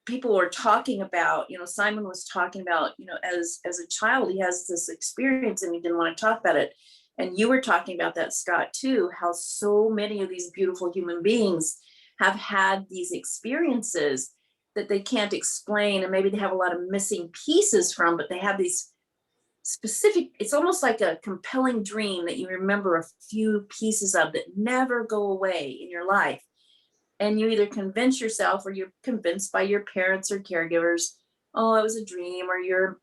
people were talking about, Simon was talking about, as a child, he has this experience and he didn't want to talk about it. And you were talking about that, Scott, too, how so many of these beautiful human beings have had these experiences that they can't explain. And maybe they have a lot of missing pieces from, but they have these specific, it's almost like a compelling dream that you remember a few pieces of that never go away in your life. And you either convince yourself or you're convinced by your parents or caregivers, oh, it was a dream, or you're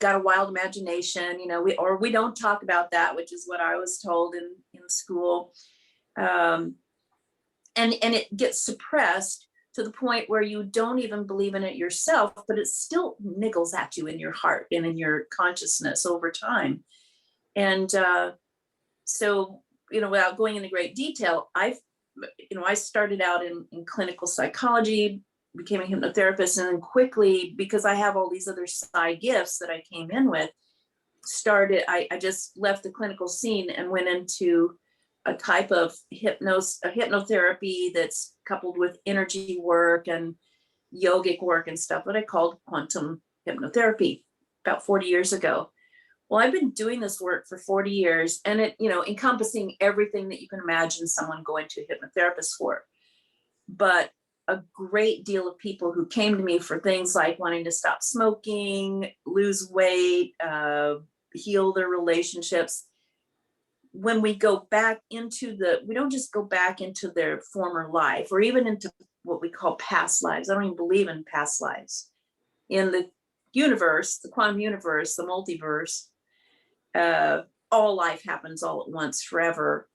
got a wild imagination, we don't talk about that, which is what I was told in school. And it gets suppressed to the point where you don't even believe in it yourself, but it still niggles at you in your heart and in your consciousness over time. And so, without going into great detail, I started out in clinical psychology, became a hypnotherapist, and then quickly, because I have all these other side gifts that I came in with, I just left the clinical scene and went into a type of hypnotherapy that's coupled with energy work and yogic work and stuff that I called quantum hypnotherapy about 40 years ago. Well, I've been doing this work for 40 years, and it, encompassing everything that you can imagine someone going to a hypnotherapist for. But a great deal of people who came to me for things like wanting to stop smoking, lose weight, heal their relationships. When we go back into we don't just go back into their former life or even into what we call past lives. I don't even believe in past lives. In the universe, the quantum universe, the multiverse, all life happens all at once, forever,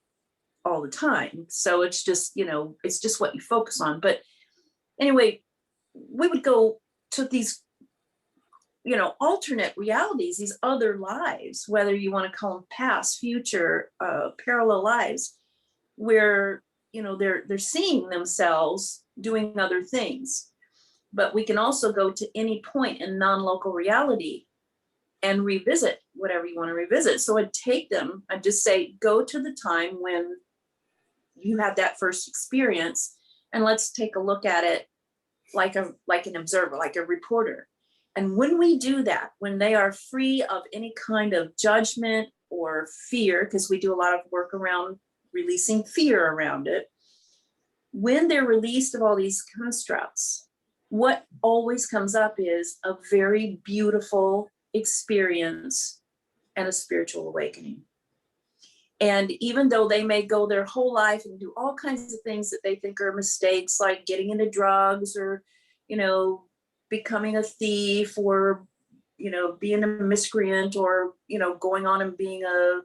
all the time. So it's just, it's just what you focus on. But anyway, we would go to these, alternate realities, these other lives, whether you want to call them past, future, parallel lives, where, they're seeing themselves doing other things. But we can also go to any point in non-local reality and revisit whatever you want to revisit. So I'd take them, I'd just say, go to the time when you had that first experience, and let's take a look at it like an observer, like a reporter. And when we do that, when they are free of any kind of judgment or fear, because we do a lot of work around releasing fear around it, when they're released of all these constructs, what always comes up is a very beautiful experience and a spiritual awakening. And even though they may go their whole life and do all kinds of things that they think are mistakes, like getting into drugs or, becoming a thief or, being a miscreant or, going on and being a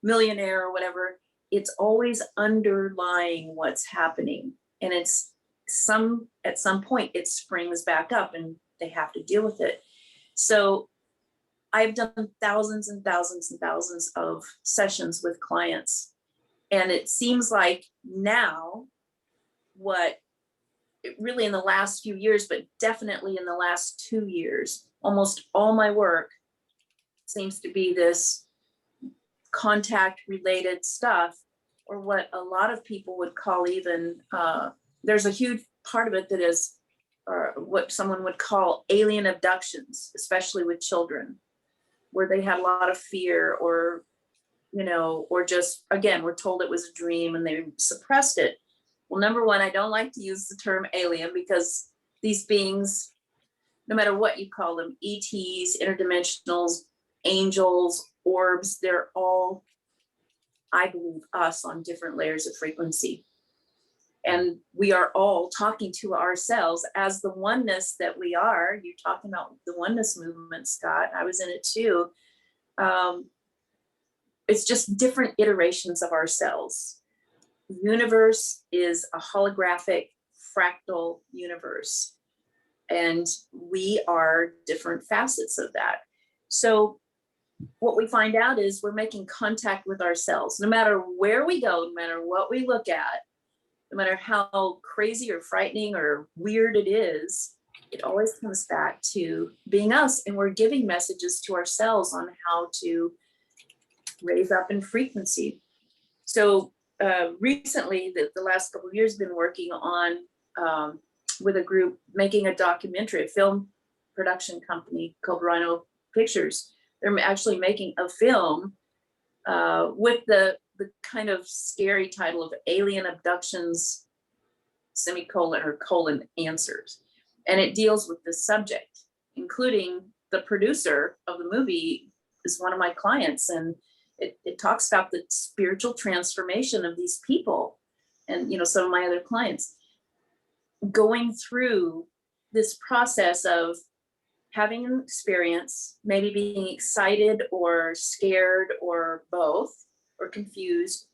millionaire or whatever, it's always underlying what's happening. And at some point it springs back up and they have to deal with it. So I've done thousands and thousands and thousands of sessions with clients. And it seems like now, really in the last few years, but definitely in the last 2 years, almost all my work seems to be this contact related stuff, or what a lot of people would call even, there's a huge part of it that is what someone would call alien abductions, especially with children, where they had a lot of fear or, or just, again, we're told it was a dream and they suppressed it. Well, number one, I don't like to use the term alien because these beings, no matter what you call them, ETs, interdimensionals, angels, orbs, they're all, I believe, us on different layers of frequency. And we are all talking to ourselves as the oneness that we are. You're talking about the oneness movement, Scott. I was in it too. It's just different iterations of ourselves. The universe is a holographic fractal universe, and we are different facets of that. So what we find out is we're making contact with ourselves. No matter where we go, no matter what we look at, no matter how crazy or frightening or weird it is, it always comes back to being us. And we're giving messages to ourselves on how to raise up in frequency. So recently, the last couple of years, been working on with a group making a documentary, a film production company called Rhino Pictures. They're actually making a film with the kind of scary title of Alien Abductions, semicolon or colon answers. And it deals with the subject, including the producer of the movie is one of my clients. And it talks about the spiritual transformation of these people and, you know, some of my other clients going through this process of having an experience, maybe being excited or scared or both or confused,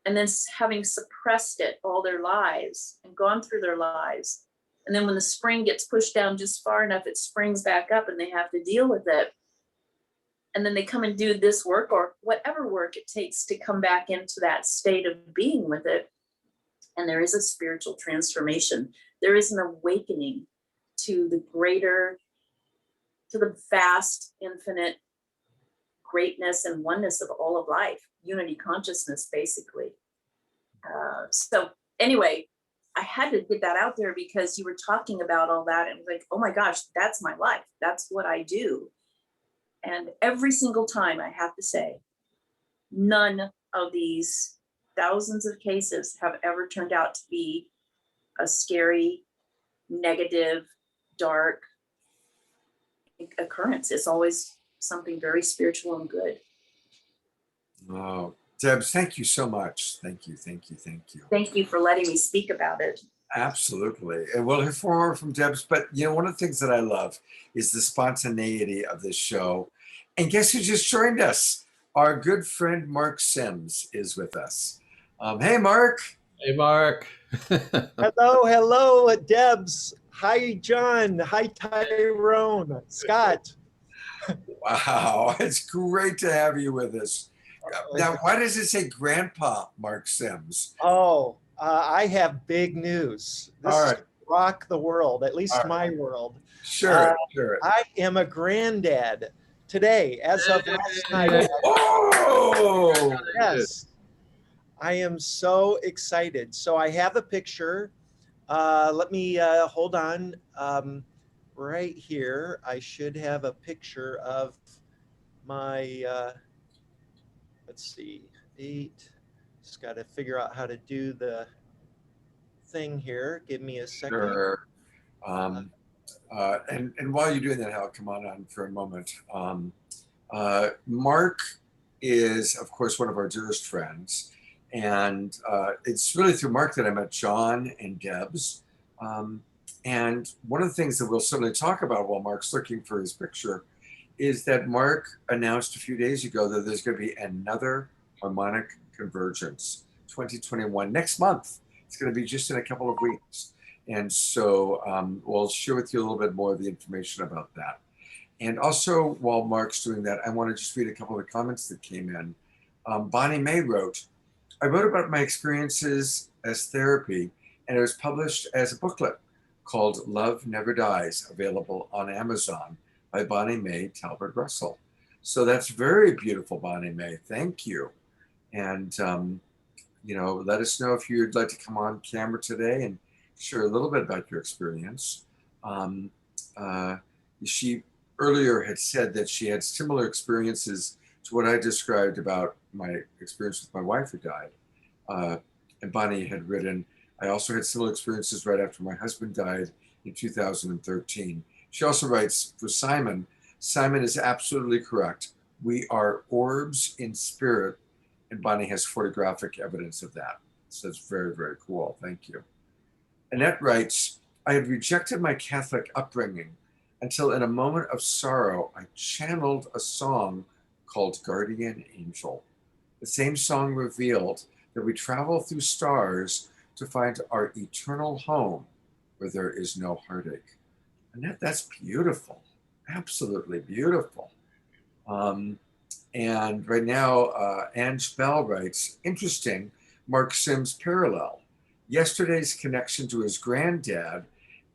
and then having suppressed it all their lives and gone through their lives. And then when the spring gets pushed down just far enough, it springs back up and they have to deal with it. And then they come and do this work or whatever work it takes to come back into that state of being with it. And there is a spiritual transformation. There is an awakening to the greater, to the vast, infinite greatness and oneness of all of life, unity consciousness, basically. So anyway, I had to get that out there because you were talking about all that and like, oh my gosh, that's my life. That's what I do. And every single time I have to say, none of these thousands of cases have ever turned out to be a scary, negative, dark occurrence. It's always something very spiritual and good. Oh, Debz, thank you so much. Thank you, thank you, thank you. Thank you for letting me speak about it. Absolutely. And we'll hear more from Debz. But, you know, one of the things that I love is the spontaneity of this show. And guess who just joined us? Our good friend Mark Sims is with us. Hey, Mark. Hey, Mark. Hello, Debz. Hi, John. Hi, Tyrone. Scott. Wow, it's great to have you with us. Now, why does it say Grandpa Mark Sims? Oh, I have big news. This All is right. gonna rock the world, at least my world. Sure, sure. I am a granddad today, as of last night. Oh! Yes. I am so excited. So I have a picture. Let me hold on. Right here, I should have a picture of my, let's see, 8. Just got to figure out how to do the thing here. Give me a second. Sure. And while you're doing that, Hal, come on for a moment. Mark is, of course, one of our dearest friends. And it's really through Mark that I met John and Debz. And one of the things that we'll certainly talk about while Mark's looking for his picture is that Mark announced a few days ago that there's going to be another harmonic convergence, 2021, next month. It's going to be just in a couple of weeks. And so we'll share with you a little bit more of the information about that. And also, while Mark's doing that, I want to just read a couple of the comments that came in. Bonnie May wrote, I wrote about my experiences as therapy, and it was published as a booklet called Love Never Dies, available on Amazon by Bonnie May Talbot Russell. So that's very beautiful, Bonnie May. Thank you. And, you know, let us know if you'd like to come on camera today and share a little bit about your experience. She earlier had said that she had similar experiences to what I described about my experience with my wife who died. And Bonnie had written, I also had similar experiences right after my husband died in 2013. She also writes for Simon, Simon is absolutely correct. We are orbs in spirit, and Bonnie has photographic evidence of that. So it's very, very cool. Thank you. Annette writes, I had rejected my Catholic upbringing until in a moment of sorrow, I channeled a song called Guardian Angel. The same song revealed that we travel through stars to find our eternal home where there is no heartache. And that's beautiful, absolutely beautiful. And right now, Ange Bell writes, interesting, Mark Sims parallel. yesterday's connection to his granddad,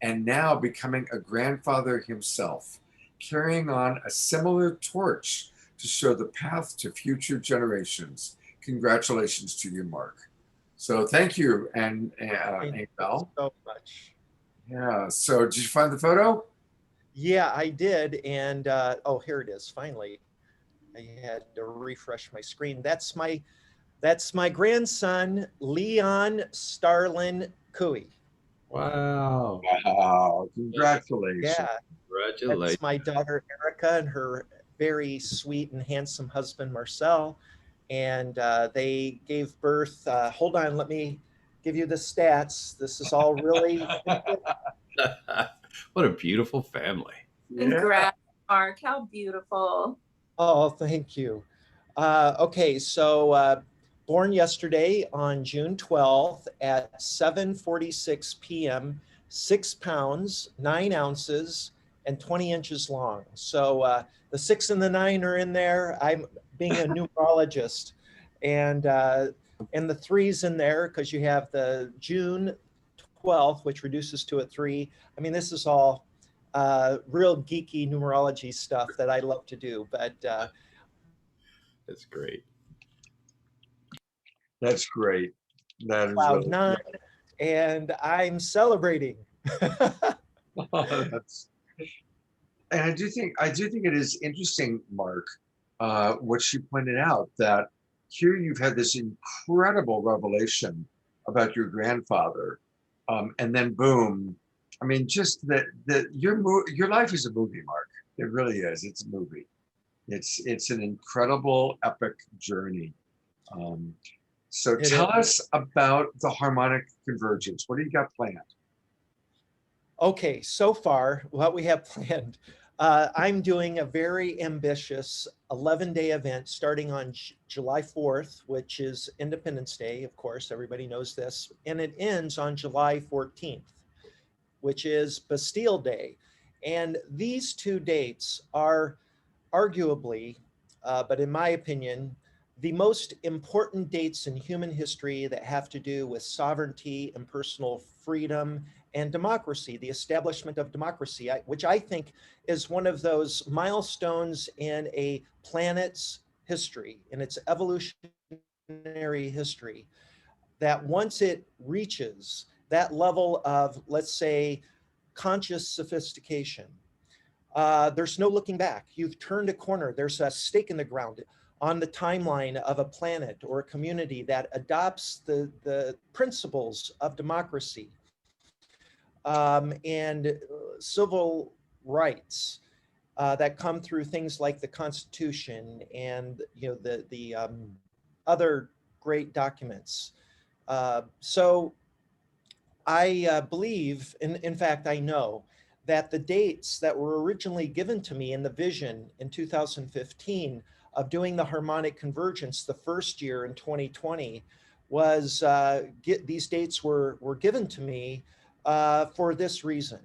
and now becoming a grandfather himself, carrying on a similar torch to show the path to future generations. Congratulations to you, Mark. So thank you, and Thank you Bell. so much. Yeah. So did you find the photo? Yeah, I did. And oh, here it is. Finally, I had to refresh my screen. That's my grandson, Leon Starlin Cooey. Wow. Wow! Congratulations. Yeah, Congratulations. that's my daughter Erica and her very sweet and handsome husband Marcel. And they gave birth. Hold on, let me give you the stats. This is all really. What a beautiful family. Yeah. Congrats, Mark. How beautiful. Oh, thank you. Okay, so born yesterday on June 12th at 7:46 p.m., 6 pounds, 9 ounces, and 20 inches long. So the 6 and the 9 are in there. I'm being a numerologist. And the 3's in there because you have the June 12th, which reduces to a 3. I mean, this is all real geeky numerology stuff that I love to do. But That's great. That's great. That is cloud really 9, and I'm celebrating. that's, and I do think it is interesting, Mark, what she pointed out, that here you've had this incredible revelation about your grandfather, and then boom, I mean, just that your life is a movie, Mark. It really is. It's a movie. It's an incredible epic journey. So It tell is. us about the harmonic convergence. What do you got planned? Okay, so far, what we have planned, I'm doing a very ambitious 11-day event starting on July 4th, which is Independence Day, of course, everybody knows this, and it ends on July 14th, which is Bastille Day. And these two dates are arguably, but in my opinion, the most important dates in human history that have to do with sovereignty and personal freedom and democracy, the establishment of democracy, which I think is one of those milestones in a planet's history, in its evolutionary history, that once it reaches that level of, let's say, conscious sophistication, there's no looking back. You've turned a corner. There's a stake in the ground on the timeline of a planet or a community that adopts the principles of democracy and civil rights that come through things like the Constitution and the other great documents. So I believe, in fact, I know that the dates that were originally given to me in the vision in 2015 of doing the harmonic convergence the first year in 2020 was these dates were given to me for this reason,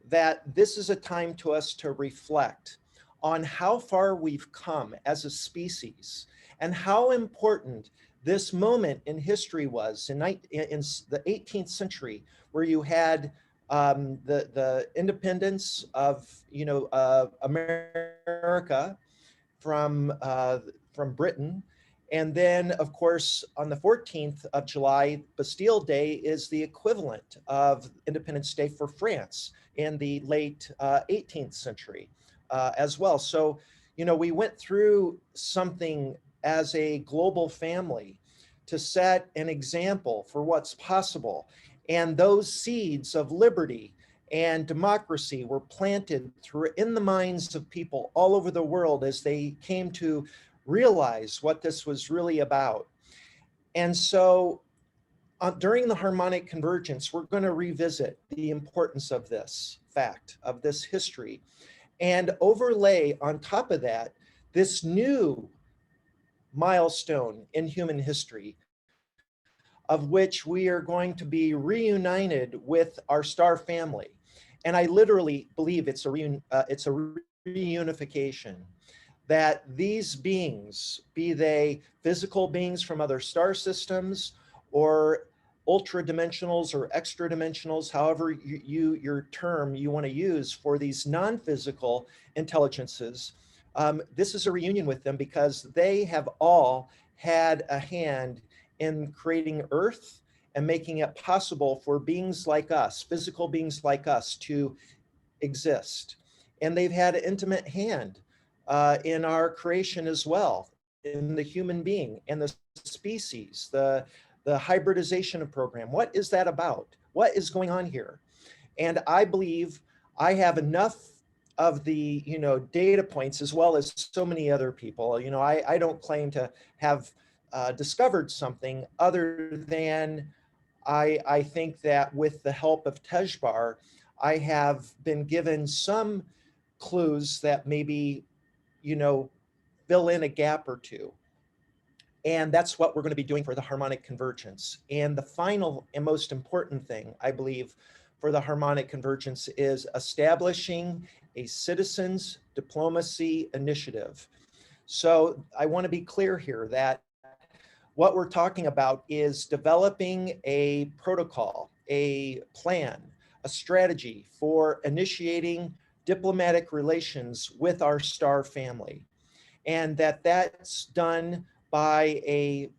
that this is a time to us to reflect on how far we've come as a species and how important this moment in history was in the 18th century, where you had the independence of America from Britain, and then of course on the 14th of July, Bastille Day is the equivalent of Independence Day for France in the late 18th century as well. So we went through something as a global family to set an example for what's possible. And those seeds of liberty and democracy were planted in the minds of people all over the world as they came to realize what this was really about. And so during the harmonic convergence, we're going to revisit the importance of this fact, of this history, and overlay on top of that this new milestone in human history, of which we are going to be reunited with our star family. And I literally believe it's a reunification, that these beings, be they physical beings from other star systems or ultra dimensionals or extra dimensionals, however your term you want to use for these non-physical intelligences. This is a reunion with them because they have all had a hand in creating Earth and making it possible for beings like us, physical beings like us, to exist. And they've had an intimate hand in our creation as well, in the human being and the species, the hybridization program. What is that about? What is going on here? And I believe I have enough of the data points, as well as so many other people. I don't claim to have discovered something other than I think that with the help of Tejbar, I have been given some clues that maybe, fill in a gap or two. And that's what we're going to be doing for the harmonic convergence. And the final and most important thing, I believe, for the harmonic convergence is establishing a citizens diplomacy initiative. So I want to be clear here that what we're talking about is developing a protocol, a plan, a strategy for initiating diplomatic relations with our star family. And that's done by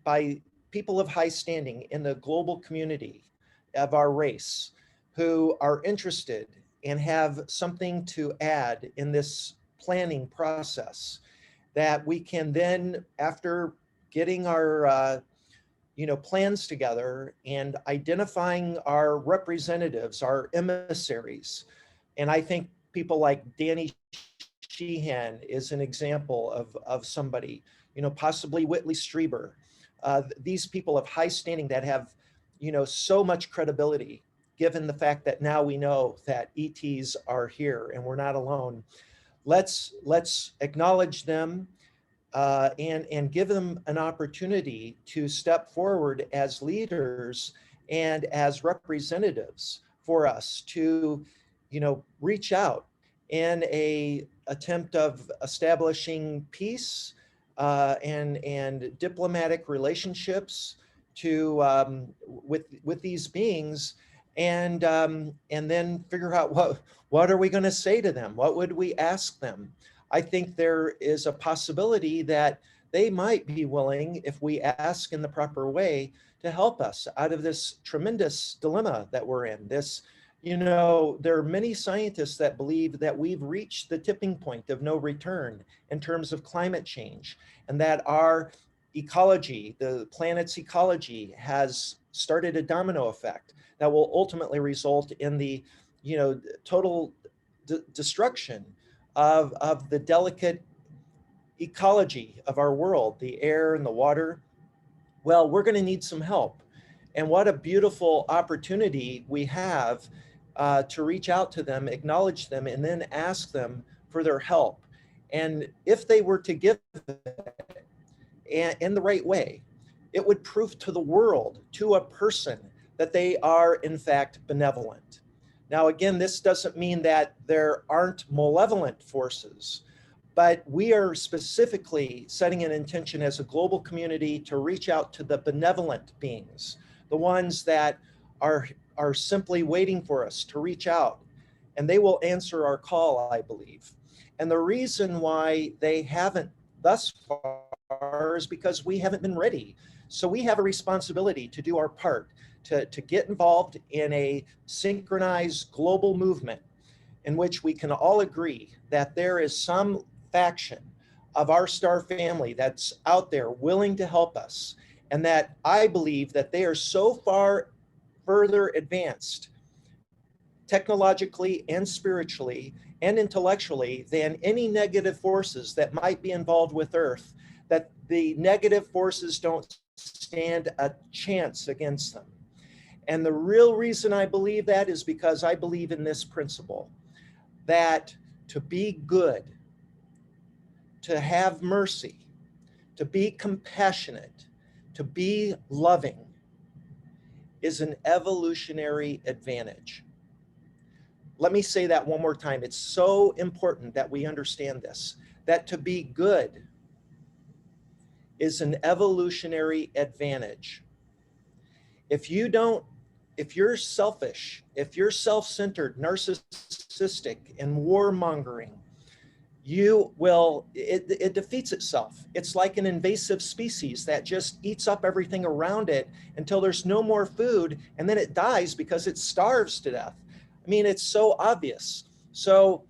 by people of high standing in the global community of our race who are interested and have something to add in this planning process, that we can then, after getting our plans together and identifying our representatives, our emissaries. And I think people like Danny Sheehan is an example of somebody, possibly Whitley Strieber. These people of high standing that have, so much credibility, given the fact that now we know that ETs are here and we're not alone. Let's acknowledge them and give them an opportunity to step forward as leaders and as representatives for us to, reach out in a attempt of establishing peace and diplomatic relationships with these beings, and then figure out what are we going to say to them? What would we ask them? I think there is a possibility that they might be willing, if we ask in the proper way, to help us out of this tremendous dilemma that we're in. There are many scientists that believe that we've reached the tipping point of no return in terms of climate change, and that our ecology, the planet's ecology, has started a domino effect that will ultimately result in the, total destruction of the delicate ecology of our world, the air and the water. Well, we're going to need some help. And what a beautiful opportunity we have to reach out to them, acknowledge them, and then ask them for their help. And if they were to give it in the right way, it would prove to the world, to a person, that they are in fact benevolent. Now, again, this doesn't mean that there aren't malevolent forces, but we are specifically setting an intention as a global community to reach out to the benevolent beings, the ones that are simply waiting for us to reach out, and they will answer our call, I believe. And the reason why they haven't thus far is because we haven't been ready. So we have a responsibility to do our part, to get involved in a synchronized global movement in which we can all agree that there is some faction of our star family that's out there willing to help us. And that I believe that they are so far further advanced technologically and spiritually and intellectually than any negative forces that might be involved with Earth, that the negative forces don't stand a chance against them. And the real reason I believe that is because I believe in this principle, that to be good, to have mercy, to be compassionate, to be loving is an evolutionary advantage. Let me say that one more time. It's so important that we understand this, that to be good is an evolutionary advantage. If you don't, if you're selfish, if you're self-centered, narcissistic, and warmongering, you will, it defeats itself. It's like an invasive species that just eats up everything around it until there's no more food, and then it dies because it starves to death. I mean, it's so obvious. So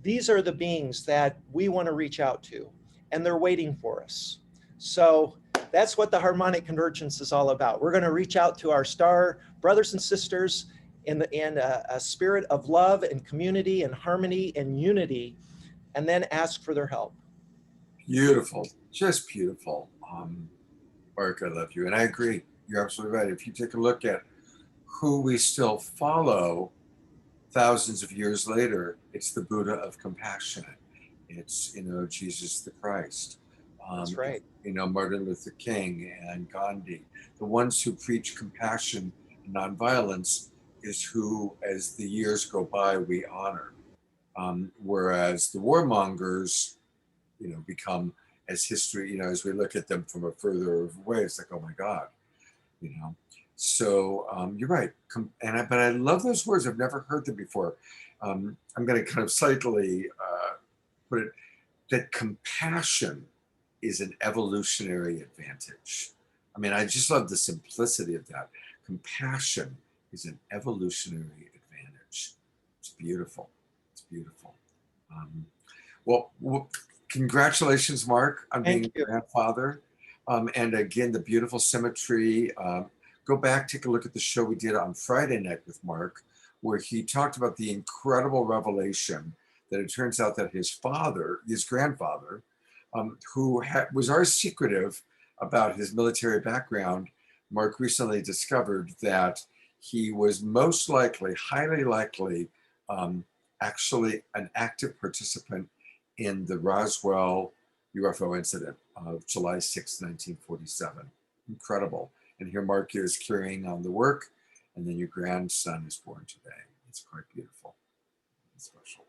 these are the beings that we want to reach out to, and they're waiting for us. So that's what the harmonic convergence is all about. We're going to reach out to our star brothers and sisters in a spirit of love and community and harmony and unity, and then ask for their help. Beautiful, just beautiful. Mark, I love you. And I agree. You're absolutely right. If you take a look at who we still follow thousands of years later, it's the Buddha of compassion. It's, Jesus the Christ. That's right. Martin Luther King and Gandhi. The ones who preach compassion and nonviolence is who, as the years go by, we honor. Whereas the warmongers, become, as history, as we look at them from a further away, it's like, oh my God, So you're right. But I love those words. I've never heard them before. I'm going to kind of slightly put it that compassion is an evolutionary advantage. I mean, I just love the simplicity of that. Compassion is an evolutionary advantage. It's beautiful. It's beautiful. Well, congratulations, Mark, on being a grandfather. And again, the beautiful symmetry. Go back, take a look at the show we did on Friday night with Mark, where he talked about the incredible revelation that it turns out that his grandfather, who was very secretive about his military background, Mark recently discovered that he was most likely, highly likely, actually an active participant in the Roswell UFO incident of July 6, 1947. Incredible. And here Mark is carrying on the work, and then your grandson is born today. It's quite beautiful and special.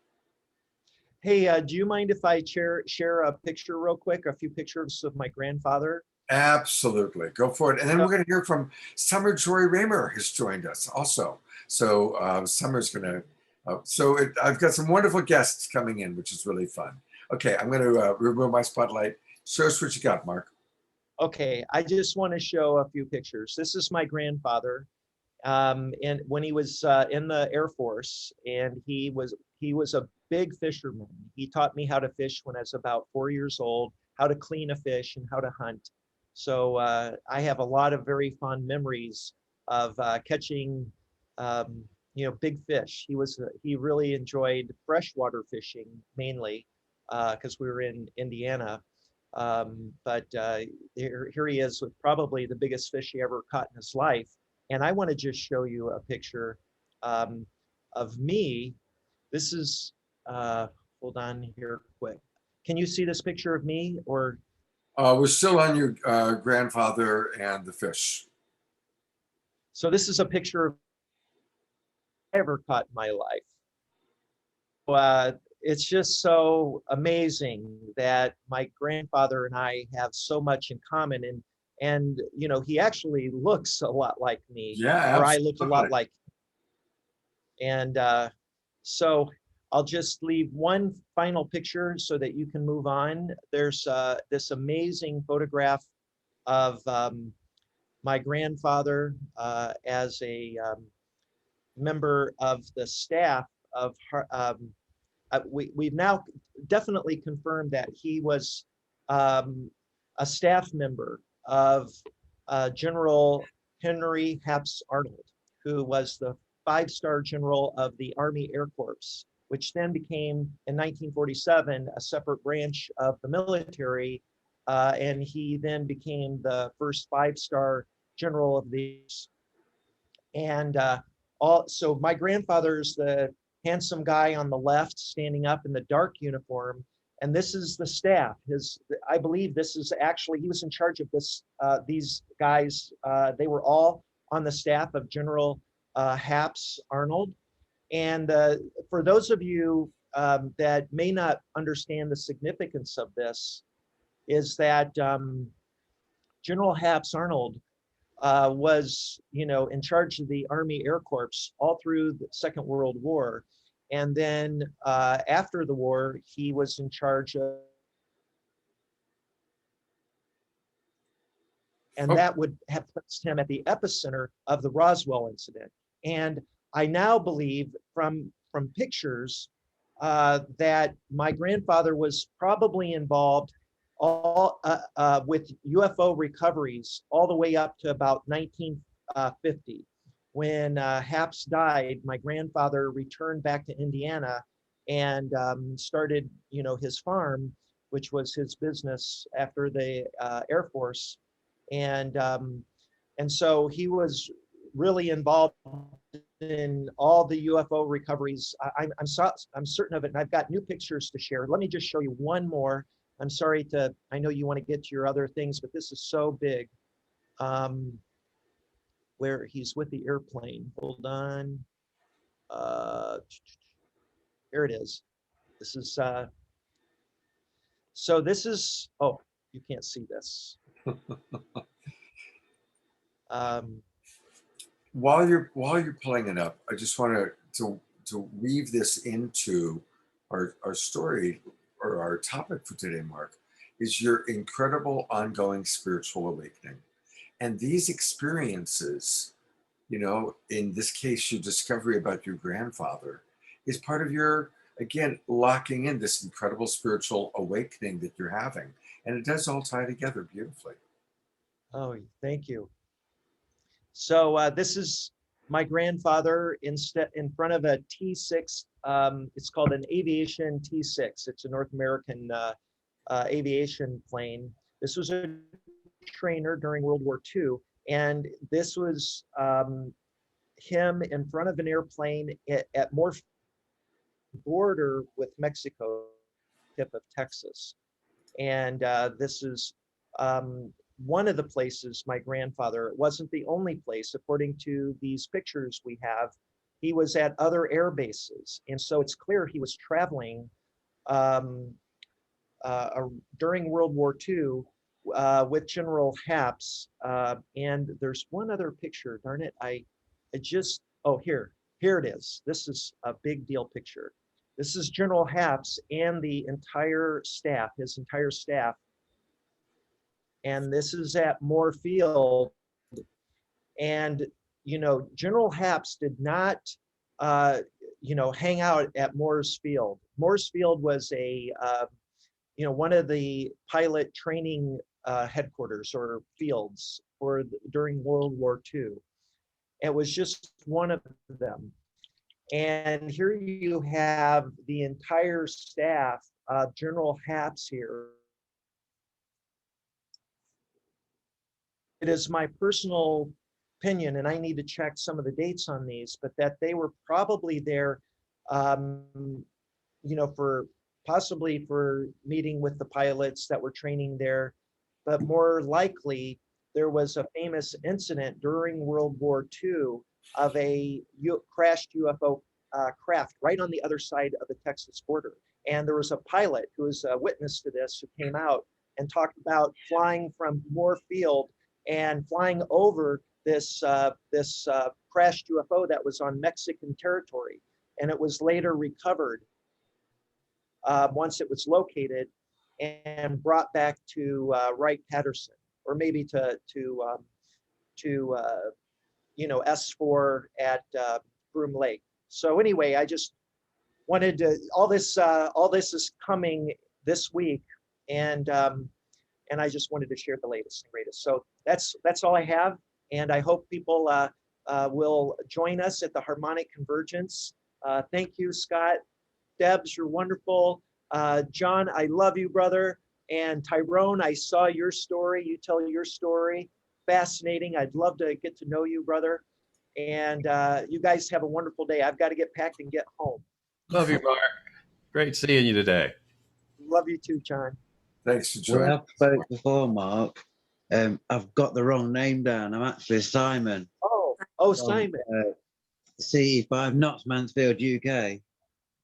Hey, do you mind if I share a picture real quick, a few pictures of my grandfather? Absolutely, go for it. And then we're going to hear from Summer Joy Raymer has joined us also. So Summer's going to, I've got some wonderful guests coming in, which is really fun. Okay, I'm going to remove my spotlight. Show us what you got, Mark. Okay, I just want to show a few pictures. This is my grandfather, and when he was in the Air Force, and he was a big fisherman. He taught me how to fish when I was about 4 years old, how to clean a fish and how to hunt. So I have a lot of very fond memories of catching, big fish. He really enjoyed freshwater fishing mainly because we were in Indiana. But here he is with probably the biggest fish he ever caught in his life. And I want to just show you a picture of me. This is, hold on here quick. Can you see this picture of me or? We're still on your grandfather and the fish. So this is a picture I ever caught in my life. It's just so amazing that my grandfather and I have so much in common, and he actually looks a lot like me. Yeah, or I look a lot like him. And so I'll just leave one final picture so that you can move on. There's this amazing photograph of my grandfather as a member of the staff of we've now definitely confirmed that he was a staff member of General Henry Happs Arnold, who was the 5-star general of the Army Air Corps, which then became, in 1947, a separate branch of the military, and he then became the first 5-star general of these. And so my grandfather's the handsome guy on the left standing up in the dark uniform, and this is the staff. I believe this is actually, he was in charge of these guys. They were all on the staff of General Happs Arnold. And for those of you that may not understand the significance of this, is that General Happs Arnold was, in charge of the Army Air Corps all through the Second World War. And then after the war, he was in charge of, and Oh. that would have placed him at the epicenter of the Roswell incident. And I now believe from pictures that my grandfather was probably involved with UFO recoveries all the way up to about 1950. When Haps died, my grandfather returned back to Indiana and started, his farm, which was his business after the Air Force. And so he was really involved in all the UFO recoveries. I'm certain of it, and I've got new pictures to share. Let me just show you one more. I'm sorry I know you want to get to your other things, but this is so big. Where he's with the airplane. Hold on. Here it is. This is, so this is, oh, you can't see this. While you're pulling it up, I just want to weave this into our story, or our topic for today, Mark, is your incredible ongoing spiritual awakening. And these experiences, in this case, your discovery about your grandfather, is part of your, again, locking in this incredible spiritual awakening that you're having. And it does all tie together beautifully. Oh, thank you. So this is my grandfather in front of a T6. It's called an aviation T6. It's a North American aviation plane. This was a trainer during World War II. And this was him in front of an airplane at Morph border with Mexico, tip of Texas. And this is one of the places my grandfather, it wasn't the only place, according to these pictures we have, he was at other air bases. And so it's clear he was traveling during World War II with General Haps. And there's one other picture, darn it, here it is. This is a big deal picture. This is General Haps and the entire staff, his entire staff. And this is at Moore Field. And, General Haps did not, hang out at Moore's Field. Moore's Field was one of the pilot training headquarters or fields during World War II. It was just one of them. And here you have the entire staff, General Haps here. It is my personal opinion, and I need to check some of the dates on these, but that they were probably there, possibly for meeting with the pilots that were training there, but more likely there was a famous incident during World War II of a crashed UFO craft right on the other side of the Texas border. And there was a pilot who was a witness to this who came out and talked about flying from Moore Field and flying over this crashed UFO that was on Mexican territory. And it was later recovered once it was located and brought back to Wright-Patterson, or maybe to S4 at Groom Lake. So anyway, I just wanted to, all this is coming this week, and I just wanted to share the latest and greatest. So that's all I have, and I hope people will join us at the Harmonic Convergence. Thank you, Scott. Debz, you're wonderful. John, I love you, brother. And Tyrone, I saw your story. You tell your story. Fascinating. I'd love to get to know you, brother. And you guys have a wonderful day. I've got to get packed and get home. Love you, Mark. Great seeing you today. Love you too, John. Thanks for We joining. have spoke before, Mark. I've got the wrong name down. I'm actually Simon. Oh, Simon. CE5, Notts, Mansfield, UK.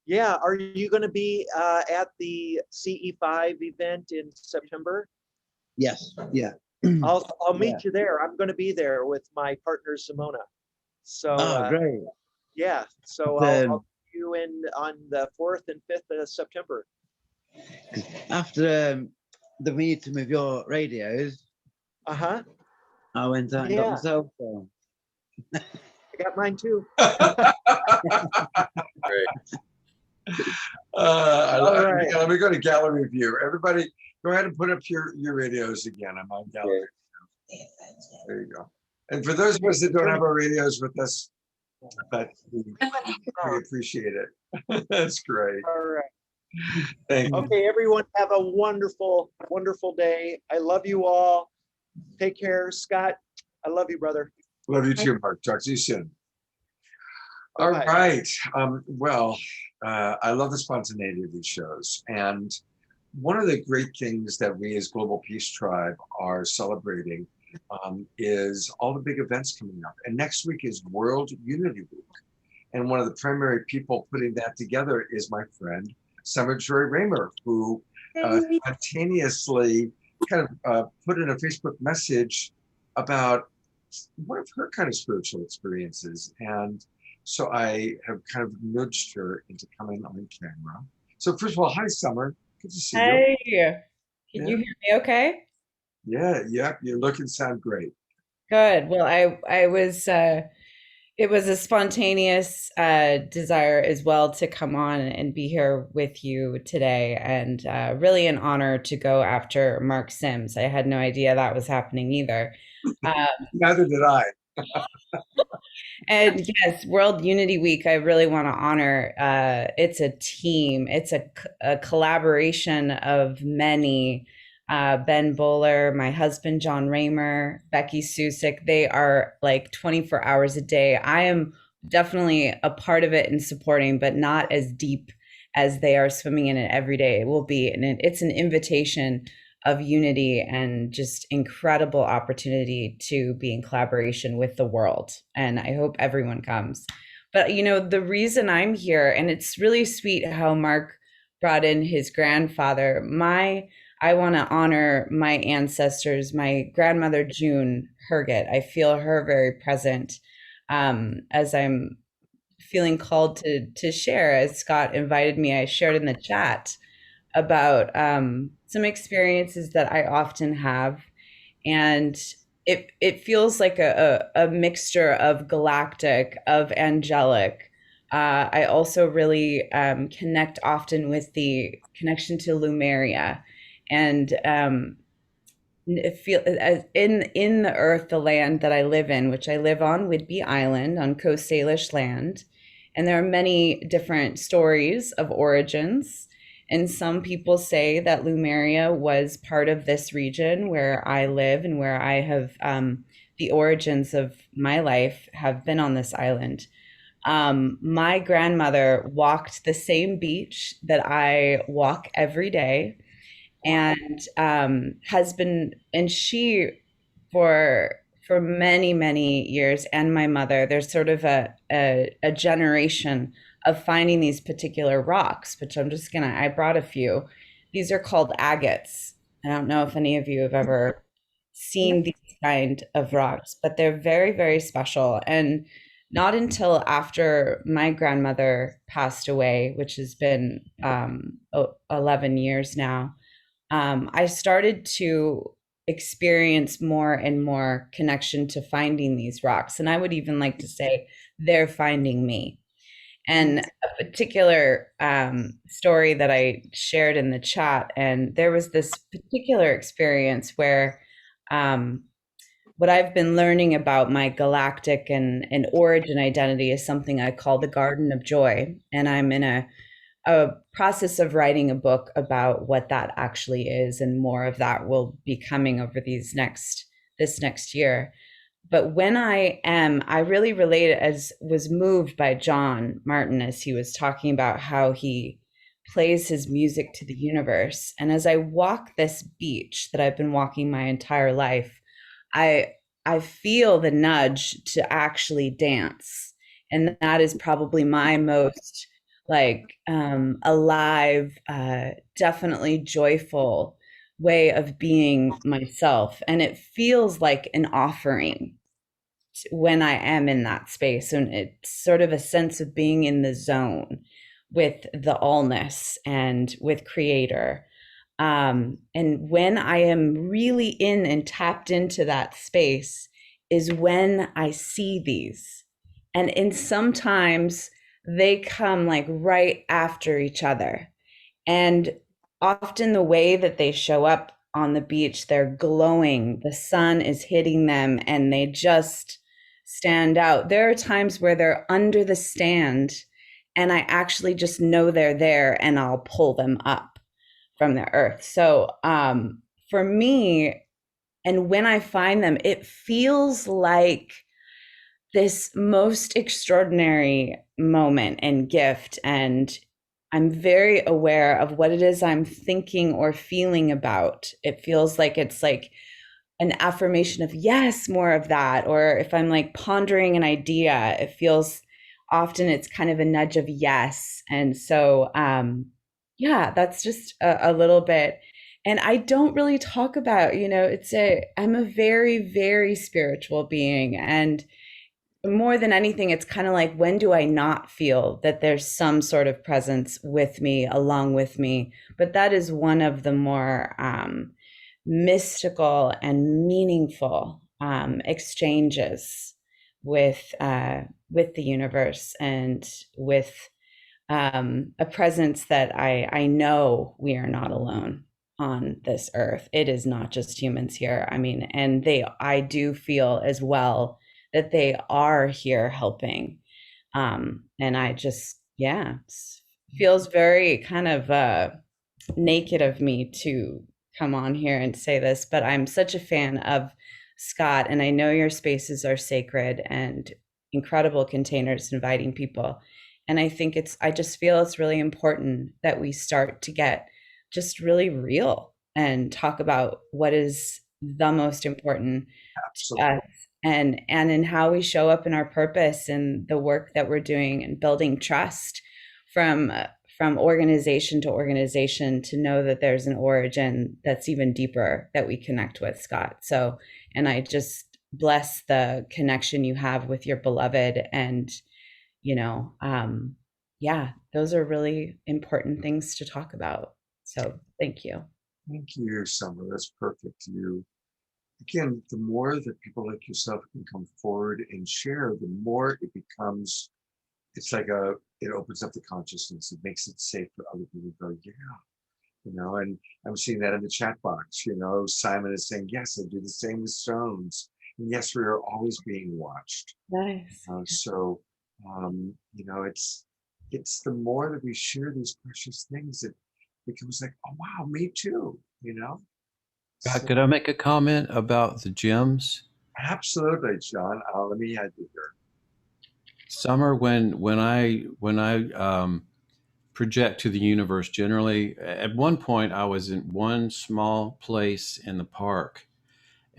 Yeah, are you going to be at the CE5 event in September? Yes, yeah. I'll meet Yeah. you there. I'm going to be there with my partner Simona. So Oh, great. yeah, so I'll see you in on the 4th and 5th of September. After the meeting with your radios, Uh-huh. I went out and got Yeah, myself one. I got mine too. All right. Let me go to gallery view. Everybody, go ahead and put up your radios again. I'm on gallery. There you go. And for those of us that don't have our radios with us, but we appreciate it. That's great. All right. Thank you. Okay, everyone, have a wonderful, wonderful day. I love you all. Take care. Scott, I love you, brother. Love you too, Mark. Talk to you soon. All Bye-bye. right. Well, I love the spontaneity of these shows. And one of the great things that we as Global Peace Tribe are celebrating is all the big events coming up. And next week is World Unity Week. And one of the primary people putting that together is my friend, Summer Joy Raymer, who spontaneously kind of put in a Facebook message about one of her kind of spiritual experiences. And so I have kind of nudged her into coming on camera. So first of all, hi, Summer. Good to see you. Hey, can you hear me okay? Yeah, you look and sound great. Good. Well, I was it was a spontaneous desire as well to come on and be here with you today, and really an honor to go after Mark Sims. I had no idea that was happening either. Neither did I. And yes, World Unity Week, I really want to honor. It's a team. It's a collaboration of many. Ben Bowler, my husband, John Raymer, Becky Susick. They are like 24 hours a day. I am definitely a part of it and supporting, but not as deep as they are swimming in it every day. It will be, and it's an invitation of unity and just incredible opportunity to be in collaboration with the world. And I hope everyone comes. But the reason I'm here, and it's really sweet how Mark brought in his grandfather. I want to honor my ancestors, my grandmother, June Herget. I feel her very present as I'm feeling called to share. As Scott invited me, I shared in the chat about some experiences that I often have. And it feels like a mixture of galactic, of angelic. I also really connect often with the connection to Lumeria. And feel as in the earth, the land that I live in, which I live on Whidbey Island on Coast Salish land, and there are many different stories of origins. And some people say that Lumeria was part of this region where I live and where I have the origins of my life have been on this island. My grandmother walked the same beach that I walk every day, and has been, and she for many years, and my mother, there's sort of a generation of finding these particular rocks, which I brought a few. These are called agates. I don't know if any of you have ever seen these kind of rocks, but they're very, very special. And not until after my grandmother passed away, which has been 11 years now, I started to experience more and more connection to finding these rocks. And I would even like to say they're finding me. And a particular story that I shared in the chat, and there was this particular experience where what I've been learning about my galactic and origin identity is something I call the Garden of Joy. And I'm in a process of writing a book about what that actually is, and more of that will be coming over this next year. But when I really related, as was moved by John Martin as he was talking about how he plays his music to the universe. And as I walk this beach that I've been walking my entire life, I feel the nudge to actually dance. And that is probably my most alive, definitely joyful way of being myself. And it feels like an offering when I am in that space. And it's sort of a sense of being in the zone with the allness and with creator. And when I am really in and tapped into that space is when I see these. And sometimes they come like right after each other. And often the way that they show up on the beach, they're glowing, the sun is hitting them, and they just stand out. There are times where they're under the stand, and I actually just know they're there, and I'll pull them up from the earth. So for me, and when I find them, it feels like this most extraordinary moment and gift. And I'm very aware of what it is I'm thinking or feeling about. It feels like it's like an affirmation of yes, more of that. Or if I'm like pondering an idea, it feels often it's kind of a nudge of yes. And so, yeah, that's just a little bit. And I don't really talk about, I'm a very, very spiritual being. And more than anything, it's kind of like, when do I not feel that there's some sort of presence with me, along with me? But that is one of the more mystical and meaningful exchanges with the universe, and with a presence that I know we are not alone on this earth. It is not just humans here. I mean, and I do feel as well that they are here helping. And I just, yeah, feels very kind of naked of me to come on here and say this, but I'm such a fan of Scott, and I know your spaces are sacred and incredible containers inviting people. And I think I just feel it's really important that we start to get just really real and talk about what is the most important to Absolutely. us, and in how we show up in our purpose and the work that we're doing, and building trust from organization to organization, to know that there's an origin that's even deeper that we connect with, Scott. So, and I just bless the connection you have with your beloved. And, yeah, those are really important things to talk about. So thank you. Thank you, Summer. That's perfect. Again, the more that people like yourself can come forward and share, the more it becomes, it opens up the consciousness. It makes it safe for other people to go, yeah, and I'm seeing that in the chat box. Simon is saying, yes, I do the same with stones. And yes, we are always being watched. Nice. So, it's the more that we share these precious things, it becomes like, oh, wow, me too, God, So, could I make a comment about the gems? absolutely, John. Let me add you here. Summer, when I project to the universe, generally, at one point I was in one small place in the park,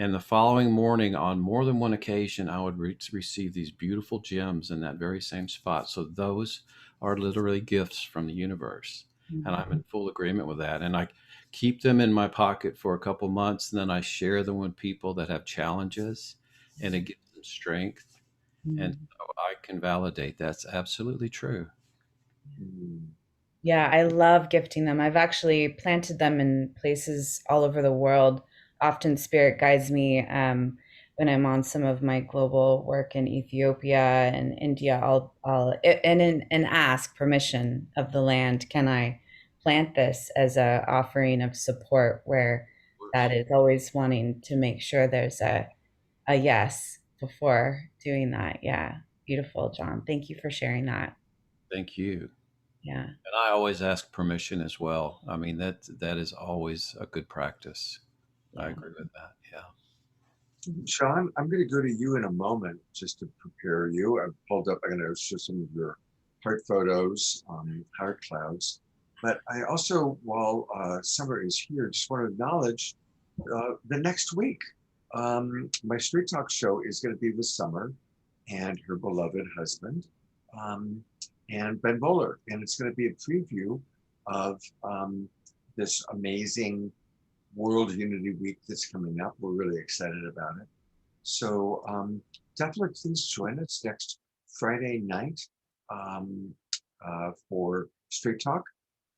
and the following morning, on more than one occasion, I would receive these beautiful gems in that very same spot. So those are literally gifts from the universe, and I'm in full agreement with that. And I keep them in my pocket for a couple months, and then I share them with people that have challenges, and it gives them strength. And so I can validate that's absolutely true. Mm, Yeah, I love gifting them. I've actually planted them in places all over the world. Often spirit guides me when I'm on some of my global work in Ethiopia and India. And ask permission of the land. Can I plant this as a offering of support? Where that is always wanting to make sure there's a yes before doing that. Yeah, beautiful, John. Thank you for sharing that. Thank you. Yeah. And I always ask permission as well. I mean, that is always a good practice. I Yeah. agree with that. Yeah. Sean, I'm going to go to you in a moment just to prepare you. I've pulled up, I'm going to show some of your heart photos, heart clouds. But I also, while Summer is here, just want to acknowledge the next week. My Street Talk show is going to be with Summer and her beloved husband, and Ben Bowler. And it's going to be a preview of this amazing World Unity Week that's coming up. We're really excited about it. So definitely please join us next Friday night for Straight Talk.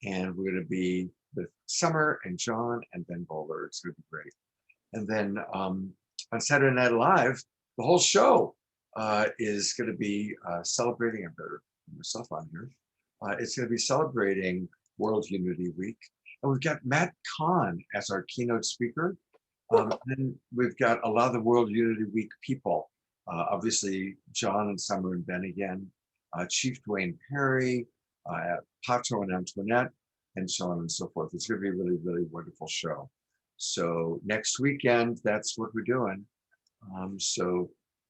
And we're going to be with Summer and John and Ben Bowler. It's going to be great. And then on Saturday Night Live, the whole show is going to be celebrating, I better put myself on here. It's going to be celebrating World Unity Week. And we've got Matt Kahn as our keynote speaker. Then we've got a lot of the World Unity Week people. Obviously, John and Summer and Ben again, Chief Dwayne Perry, Pato and Antoinette, and so on and so forth. It's going to be a really, really wonderful show. So next weekend, that's what we're doing. So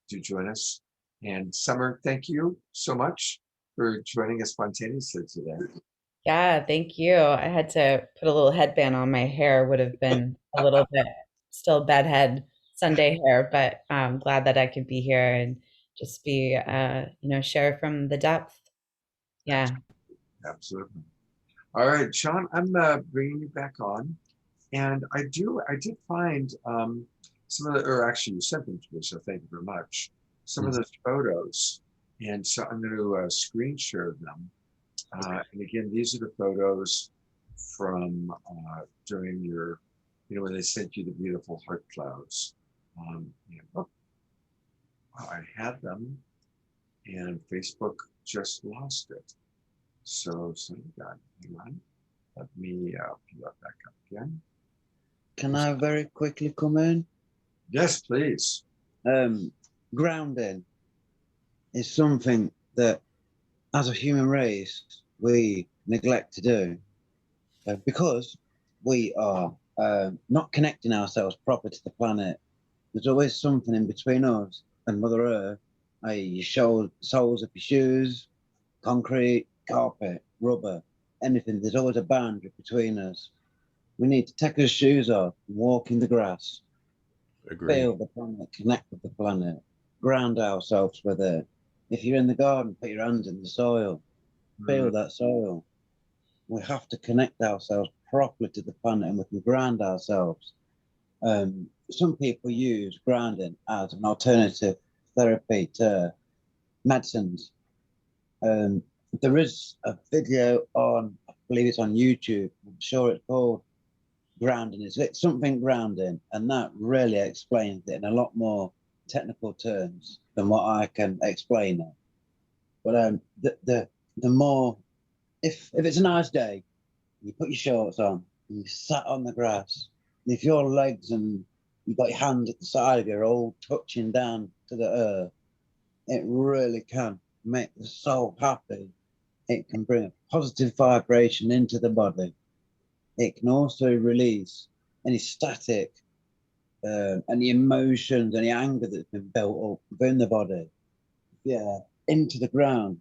do join us. And Summer, thank you so much for joining us spontaneously today. Yeah, thank you. I had to put a little headband on my hair, would have been a little bit still bedhead Sunday hair, but I'm glad that I could be here and just be, share from the depth. Yeah. Absolutely. All right, Sean, I'm bringing you back on. And I did find some of the, or actually you sent them to me, so thank you very much. Some of those photos. And so I'm going to screen share them. And again, these are the photos from during your, when they sent you the beautiful heart clouds. I had them and Facebook just lost it. So hang on. Let me pull that back up again. Can I very quickly come in? Yes, please. Grounding is something that, as a human race, we neglect to do because we are not connecting ourselves proper to the planet. There's always something in between us and Mother Earth, i.e. your soles of your shoes, concrete, carpet, rubber, anything. There's always a boundary between us. We need to take our shoes off and walk in the grass. Agreed. Feel the planet, connect with the planet, ground ourselves with it. If you're in the garden, put your hands in the soil, feel that soil. We have to connect ourselves properly to the planet and we can ground ourselves. Some people use grounding as an alternative therapy to medicines. There is a video on, I believe it's on YouTube, I'm sure it's called Grounding. It's something grounding, and that really explains it in a lot more technical terms than what I can explain it. But the more, if it's a nice day, you put your shorts on, and you sat on the grass, and if your legs and you've got your hands at the side of you are all touching down to the earth, it really can make the soul happy. It can bring a positive vibration into the body. It can also release any static, any emotions, any anger that's been built up within the body. Yeah, into the ground.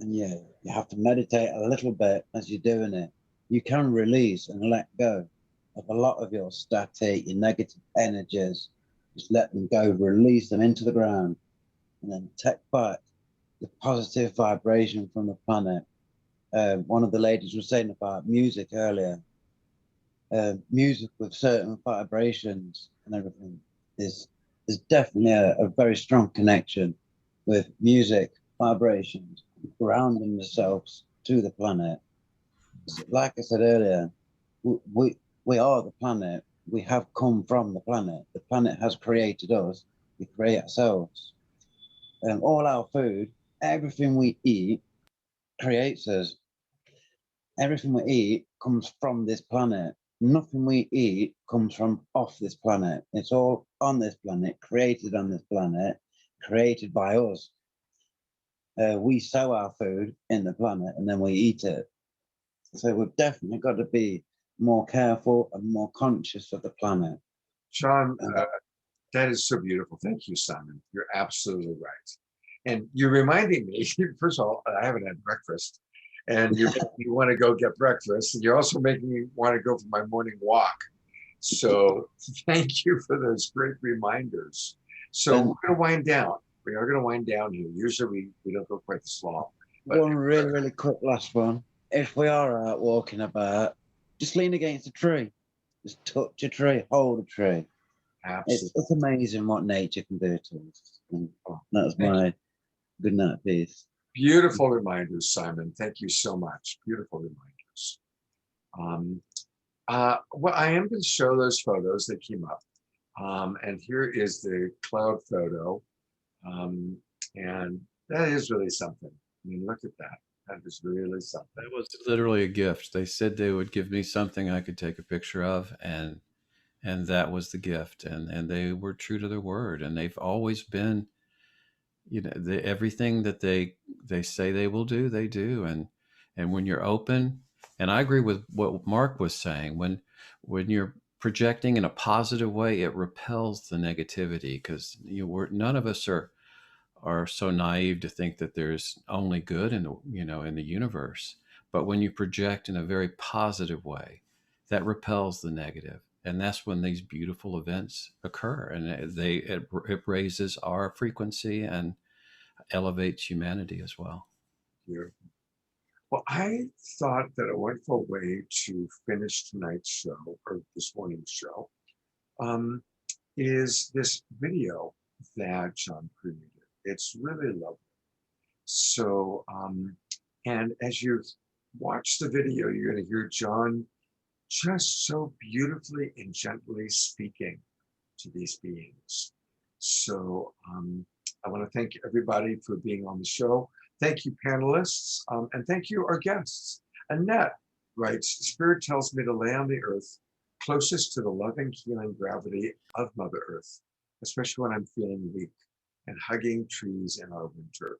And you have to meditate a little bit as you're doing it. You can release and let go of a lot of your static, your negative energies. Just let them go, release them into the ground, and then take back the positive vibration from the planet. One of the ladies was saying about music earlier. Music with certain vibrations and everything is definitely a very strong connection with music, vibrations, grounding themselves to the planet. Like I said earlier, we are the planet. We have come from the planet. The planet has created us. We create ourselves. All our food, everything we eat creates us. Everything we eat comes from this planet. Nothing we eat comes from off this planet. It's all on this planet, created on this planet, created by us. We sow our food in the planet and then we eat it. So we've definitely got to be more careful and more conscious of the planet. Sean, that is so beautiful. Thank you, Simon. You're absolutely right. And you're reminding me, first of all, I haven't had breakfast. And you're making me want to go get breakfast. And you're also making me want to go for my morning walk. So thank you for those great reminders. So we're going to wind down. We are going to wind down here. Usually we don't go quite this long. But one really quick last one. If we are out walking about, just lean against a tree. Just touch a tree, hold a tree. Absolutely. It's amazing what nature can do to us. And that's Thank my good night piece. Beautiful reminders, Simon. Thank you so much. Beautiful reminders. Well, I am going to show those photos that came up. And here is the cloud photo. And that is really something. I mean, look at that. That is really something. That was literally a gift. They said they would give me something I could take a picture of, and that was the gift. And they were true to their word, and they've always been, everything that they say they will do, they do. And when you're open, and I agree with what Mark was saying, when you're projecting in a positive way, it repels the negativity, because none of us are so naive to think that there's only good in the universe. But when you project in a very positive way, that repels the negative, and that's when these beautiful events occur, and it raises our frequency and elevates humanity as well. Beautiful. Well, I thought that a wonderful way to finish tonight's show, or this morning's show, is this video that John created. It's really lovely. So, and as you watch the video, you're going to hear John just so beautifully and gently speaking to these beings. So I want to thank everybody for being on the show. Thank you, panelists, and thank you, our guests. Annette writes, Spirit tells me to lay on the earth closest to the loving, healing gravity of Mother Earth, especially when I'm feeling weak, and hugging trees in our winter.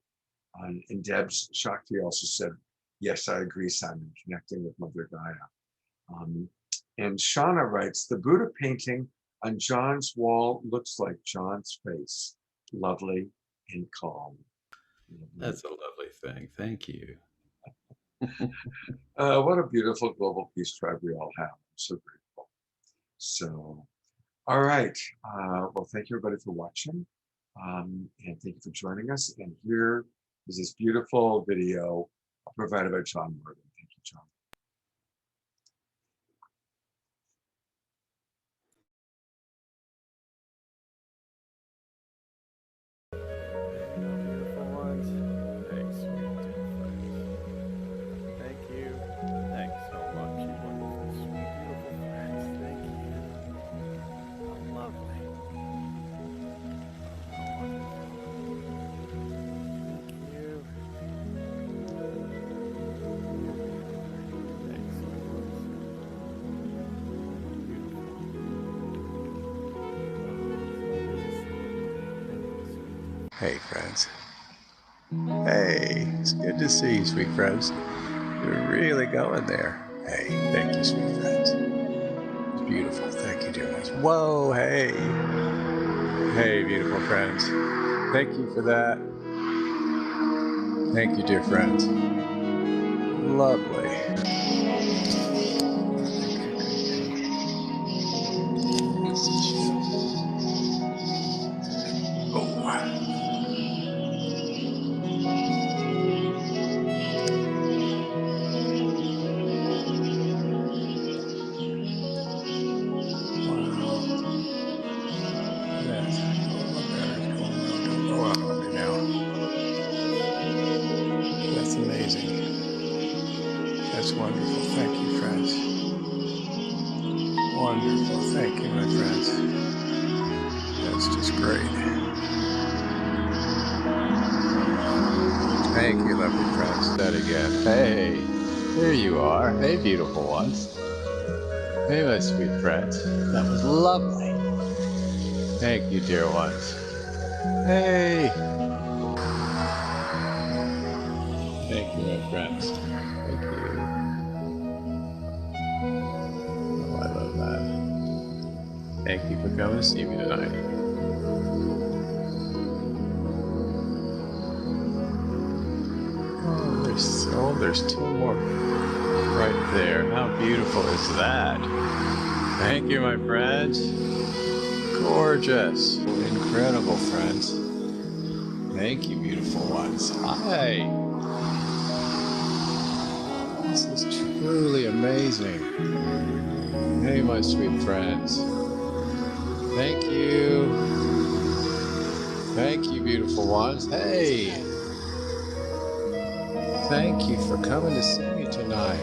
And Debz, Shakti also said, yes, I agree, Simon, connecting with Mother Gaia. And Shauna writes, the Buddha painting on John's wall looks like John's face, lovely and calm. That's a lovely thing. Thank you. What a beautiful global peace tribe we all have. I'm so grateful. So, all right. Well, thank you everybody for watching. And thank you for joining us. And here is this beautiful video provided by John Morgan. Thank you, John. Beautiful ones. Thanks, sweet dear friends. Thank you. Thanks so much, you wonderful, sweet, beautiful friends. Thank you. How lovely. How wonderful. Thank you. Thanks so much. Hey, friends. Hey, it's good to see you, sweet friends. You're really going there. Hey, thank you, sweet friends. It's beautiful. Thank you, dear ones. Whoa, hey. Hey, beautiful friends. Thank you for that. Thank you, dear friends. Lovely. That's amazing. That's wonderful. Thank you, friends. Wonderful. Thank you, my friends. That's just great. Thank you, lovely friends. That again. Hey, there you are. Hey, beautiful ones. Hey, my sweet friends. That was lovely. Thank you, dear ones. Hey. Thank you, my friends. Thank you. Oh, I love that. Thank you for coming to see me tonight. Oh, there's two more right there. How beautiful is that? Thank you, my friends. Gorgeous. Incredible, friends. Thank you, beautiful ones. Hi. This is truly amazing. Hey, my sweet friends. Thank you. Thank you, beautiful ones. Hey. Thank you for coming to see me tonight.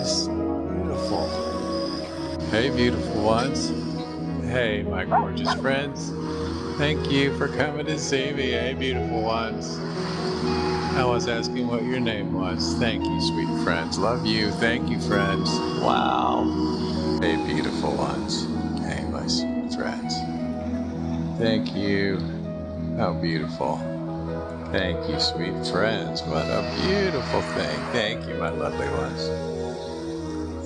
It's beautiful. Hey, beautiful ones. Hey, my gorgeous friends. Thank you for coming to see me. Hey, beautiful ones. I was asking what your name was. Thank you, sweet friends. Love you. Thank you, friends. Wow. Hey, beautiful ones. Hey, my sweet friends. Thank you. How beautiful. Thank you, sweet friends. What a beautiful thing. Thank you, my lovely ones.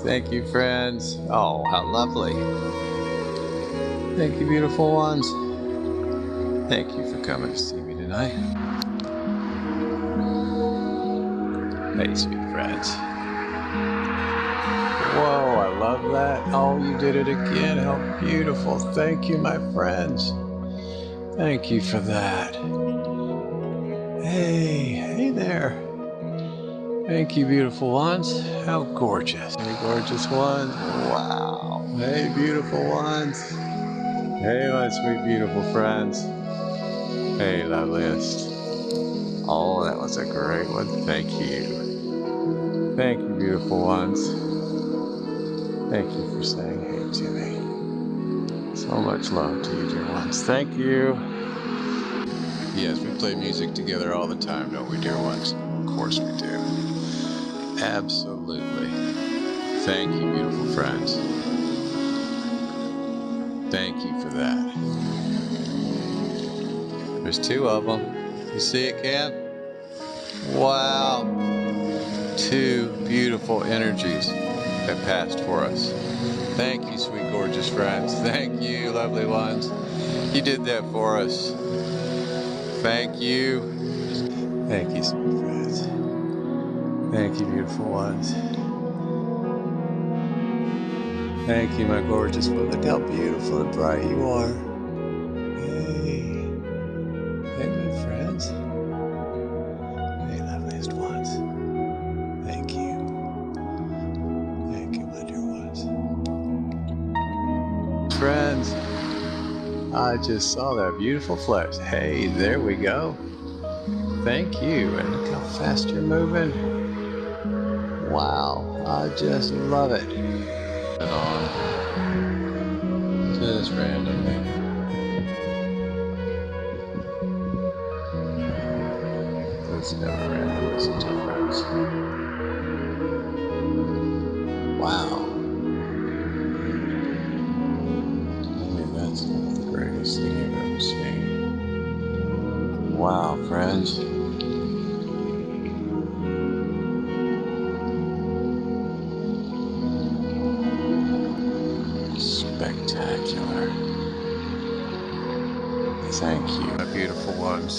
Thank you, friends. Oh, how lovely. Thank you, beautiful ones. Thank you for coming to see me tonight. Hey, sweet friends. Whoa, I love that. Oh, you did it again. How beautiful. Thank you, my friends. Thank you for that. Hey there. Thank you, beautiful ones. How gorgeous. Hey, gorgeous ones. Wow. Hey, beautiful ones. Hey, my sweet, beautiful friends. Hey, loveliest. Oh, that was a great one. Thank you. Thank you, beautiful ones. Thank you for saying hey to me. So much love to you, dear ones. Thank you. Yes, we play music together all the time, don't we, dear ones? Of course we do. Absolutely. Thank you, beautiful friends. Thank you for that. There's two of them. You see it, Cam? Wow. Two beautiful energies that passed for us. Thank you, sweet, gorgeous friends. Thank you, lovely ones. You did that for us. Thank you. Thank you, sweet friends. Thank you, beautiful ones. Thank you, my gorgeous one. Look how beautiful and bright you are. Hey. Hey, my friends. Hey, loveliest ones. Thank you. Thank you, my dear ones. Friends, I just saw that beautiful flesh. Hey, there we go. Thank you. And look how fast you're moving. Wow, I just love it. And on. Just randomly. It's never random, is it, dear friends? Wow. I mean, that's the greatest thing you've ever seen. Wow, friends. Spectacular. Thank you, my beautiful ones.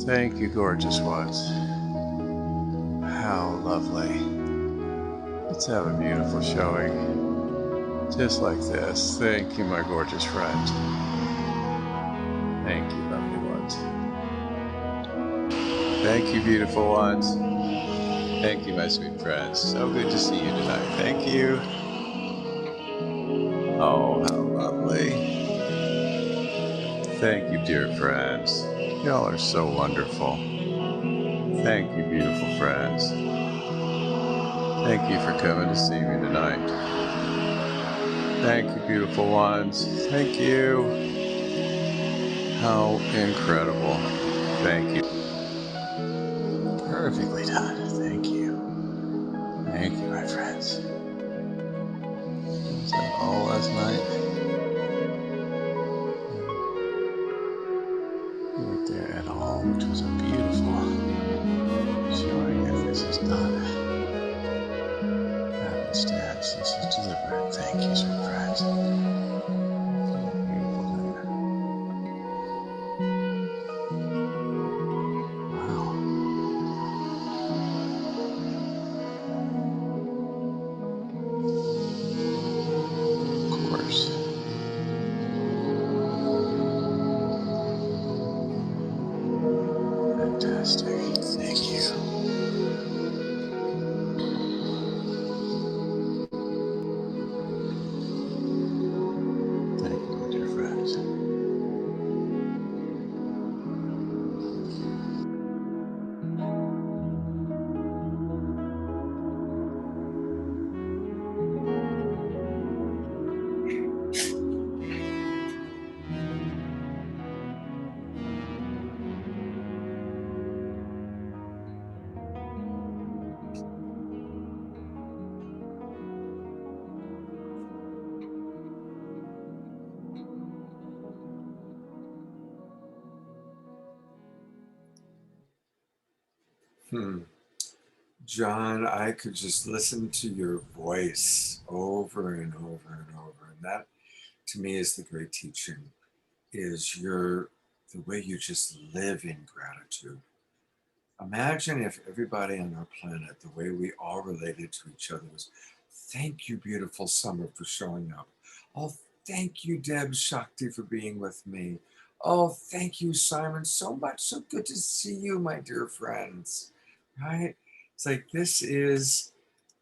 Thank you, gorgeous ones. How lovely. Let's have a beautiful showing. Just like this. Thank you, my gorgeous friends. Thank you, lovely ones. Thank you, beautiful ones. Thank you, my sweet friends. So good to see you tonight. Thank you. Oh, how lovely. Thank you, dear friends. Y'all are so wonderful. Thank you, beautiful friends. Thank you for coming to see me tonight. Thank you, beautiful ones. Thank you. How incredible. Thank you. Perfectly done. Thank you. Thank you, my friends. Was that all last night? We were there at all, which was a beautiful showing that this is not happenstance. This is deliberate. Thank you, sweet friends. Beautiful dinner. Wow. Of course. Fantastic. Thank you. John, I could just listen to your voice over and over and over. And that to me is the great teaching, is the way you just live in gratitude. Imagine if everybody on our planet, the way we all related to each other was, thank you, beautiful Summer, for showing up. Oh, thank you, Debz, Shakti, for being with me. Oh, thank you, Simon, so much. So good to see you, my dear friends. Right? It's like this is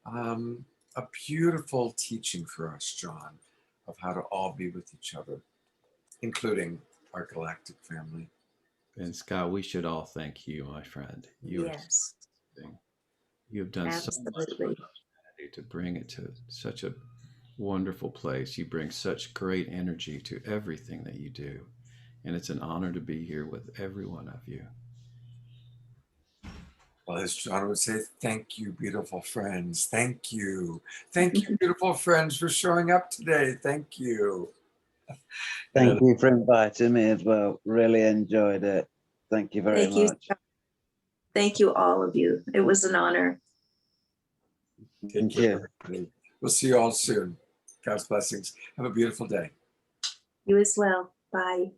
a beautiful teaching for us, John, of how to all be with each other, including our galactic family. And Scott, we should all thank you, my friend. You are Yes, something. You have done so much for absolutely. humanity to bring it to such a wonderful place. You bring such great energy to everything that you do. And it's an honor to be here with every one of you. Well, as John would say, thank you, beautiful friends. Thank you. Thank you, beautiful friends, for showing up today. Thank you. Thank you for inviting me as well. Really enjoyed it. Thank you very Thank you. much. Thank you, all of you. It was an honor. Take Thank care, you. everybody. We'll see you all soon. God's blessings. Have a beautiful day. You as well. Bye.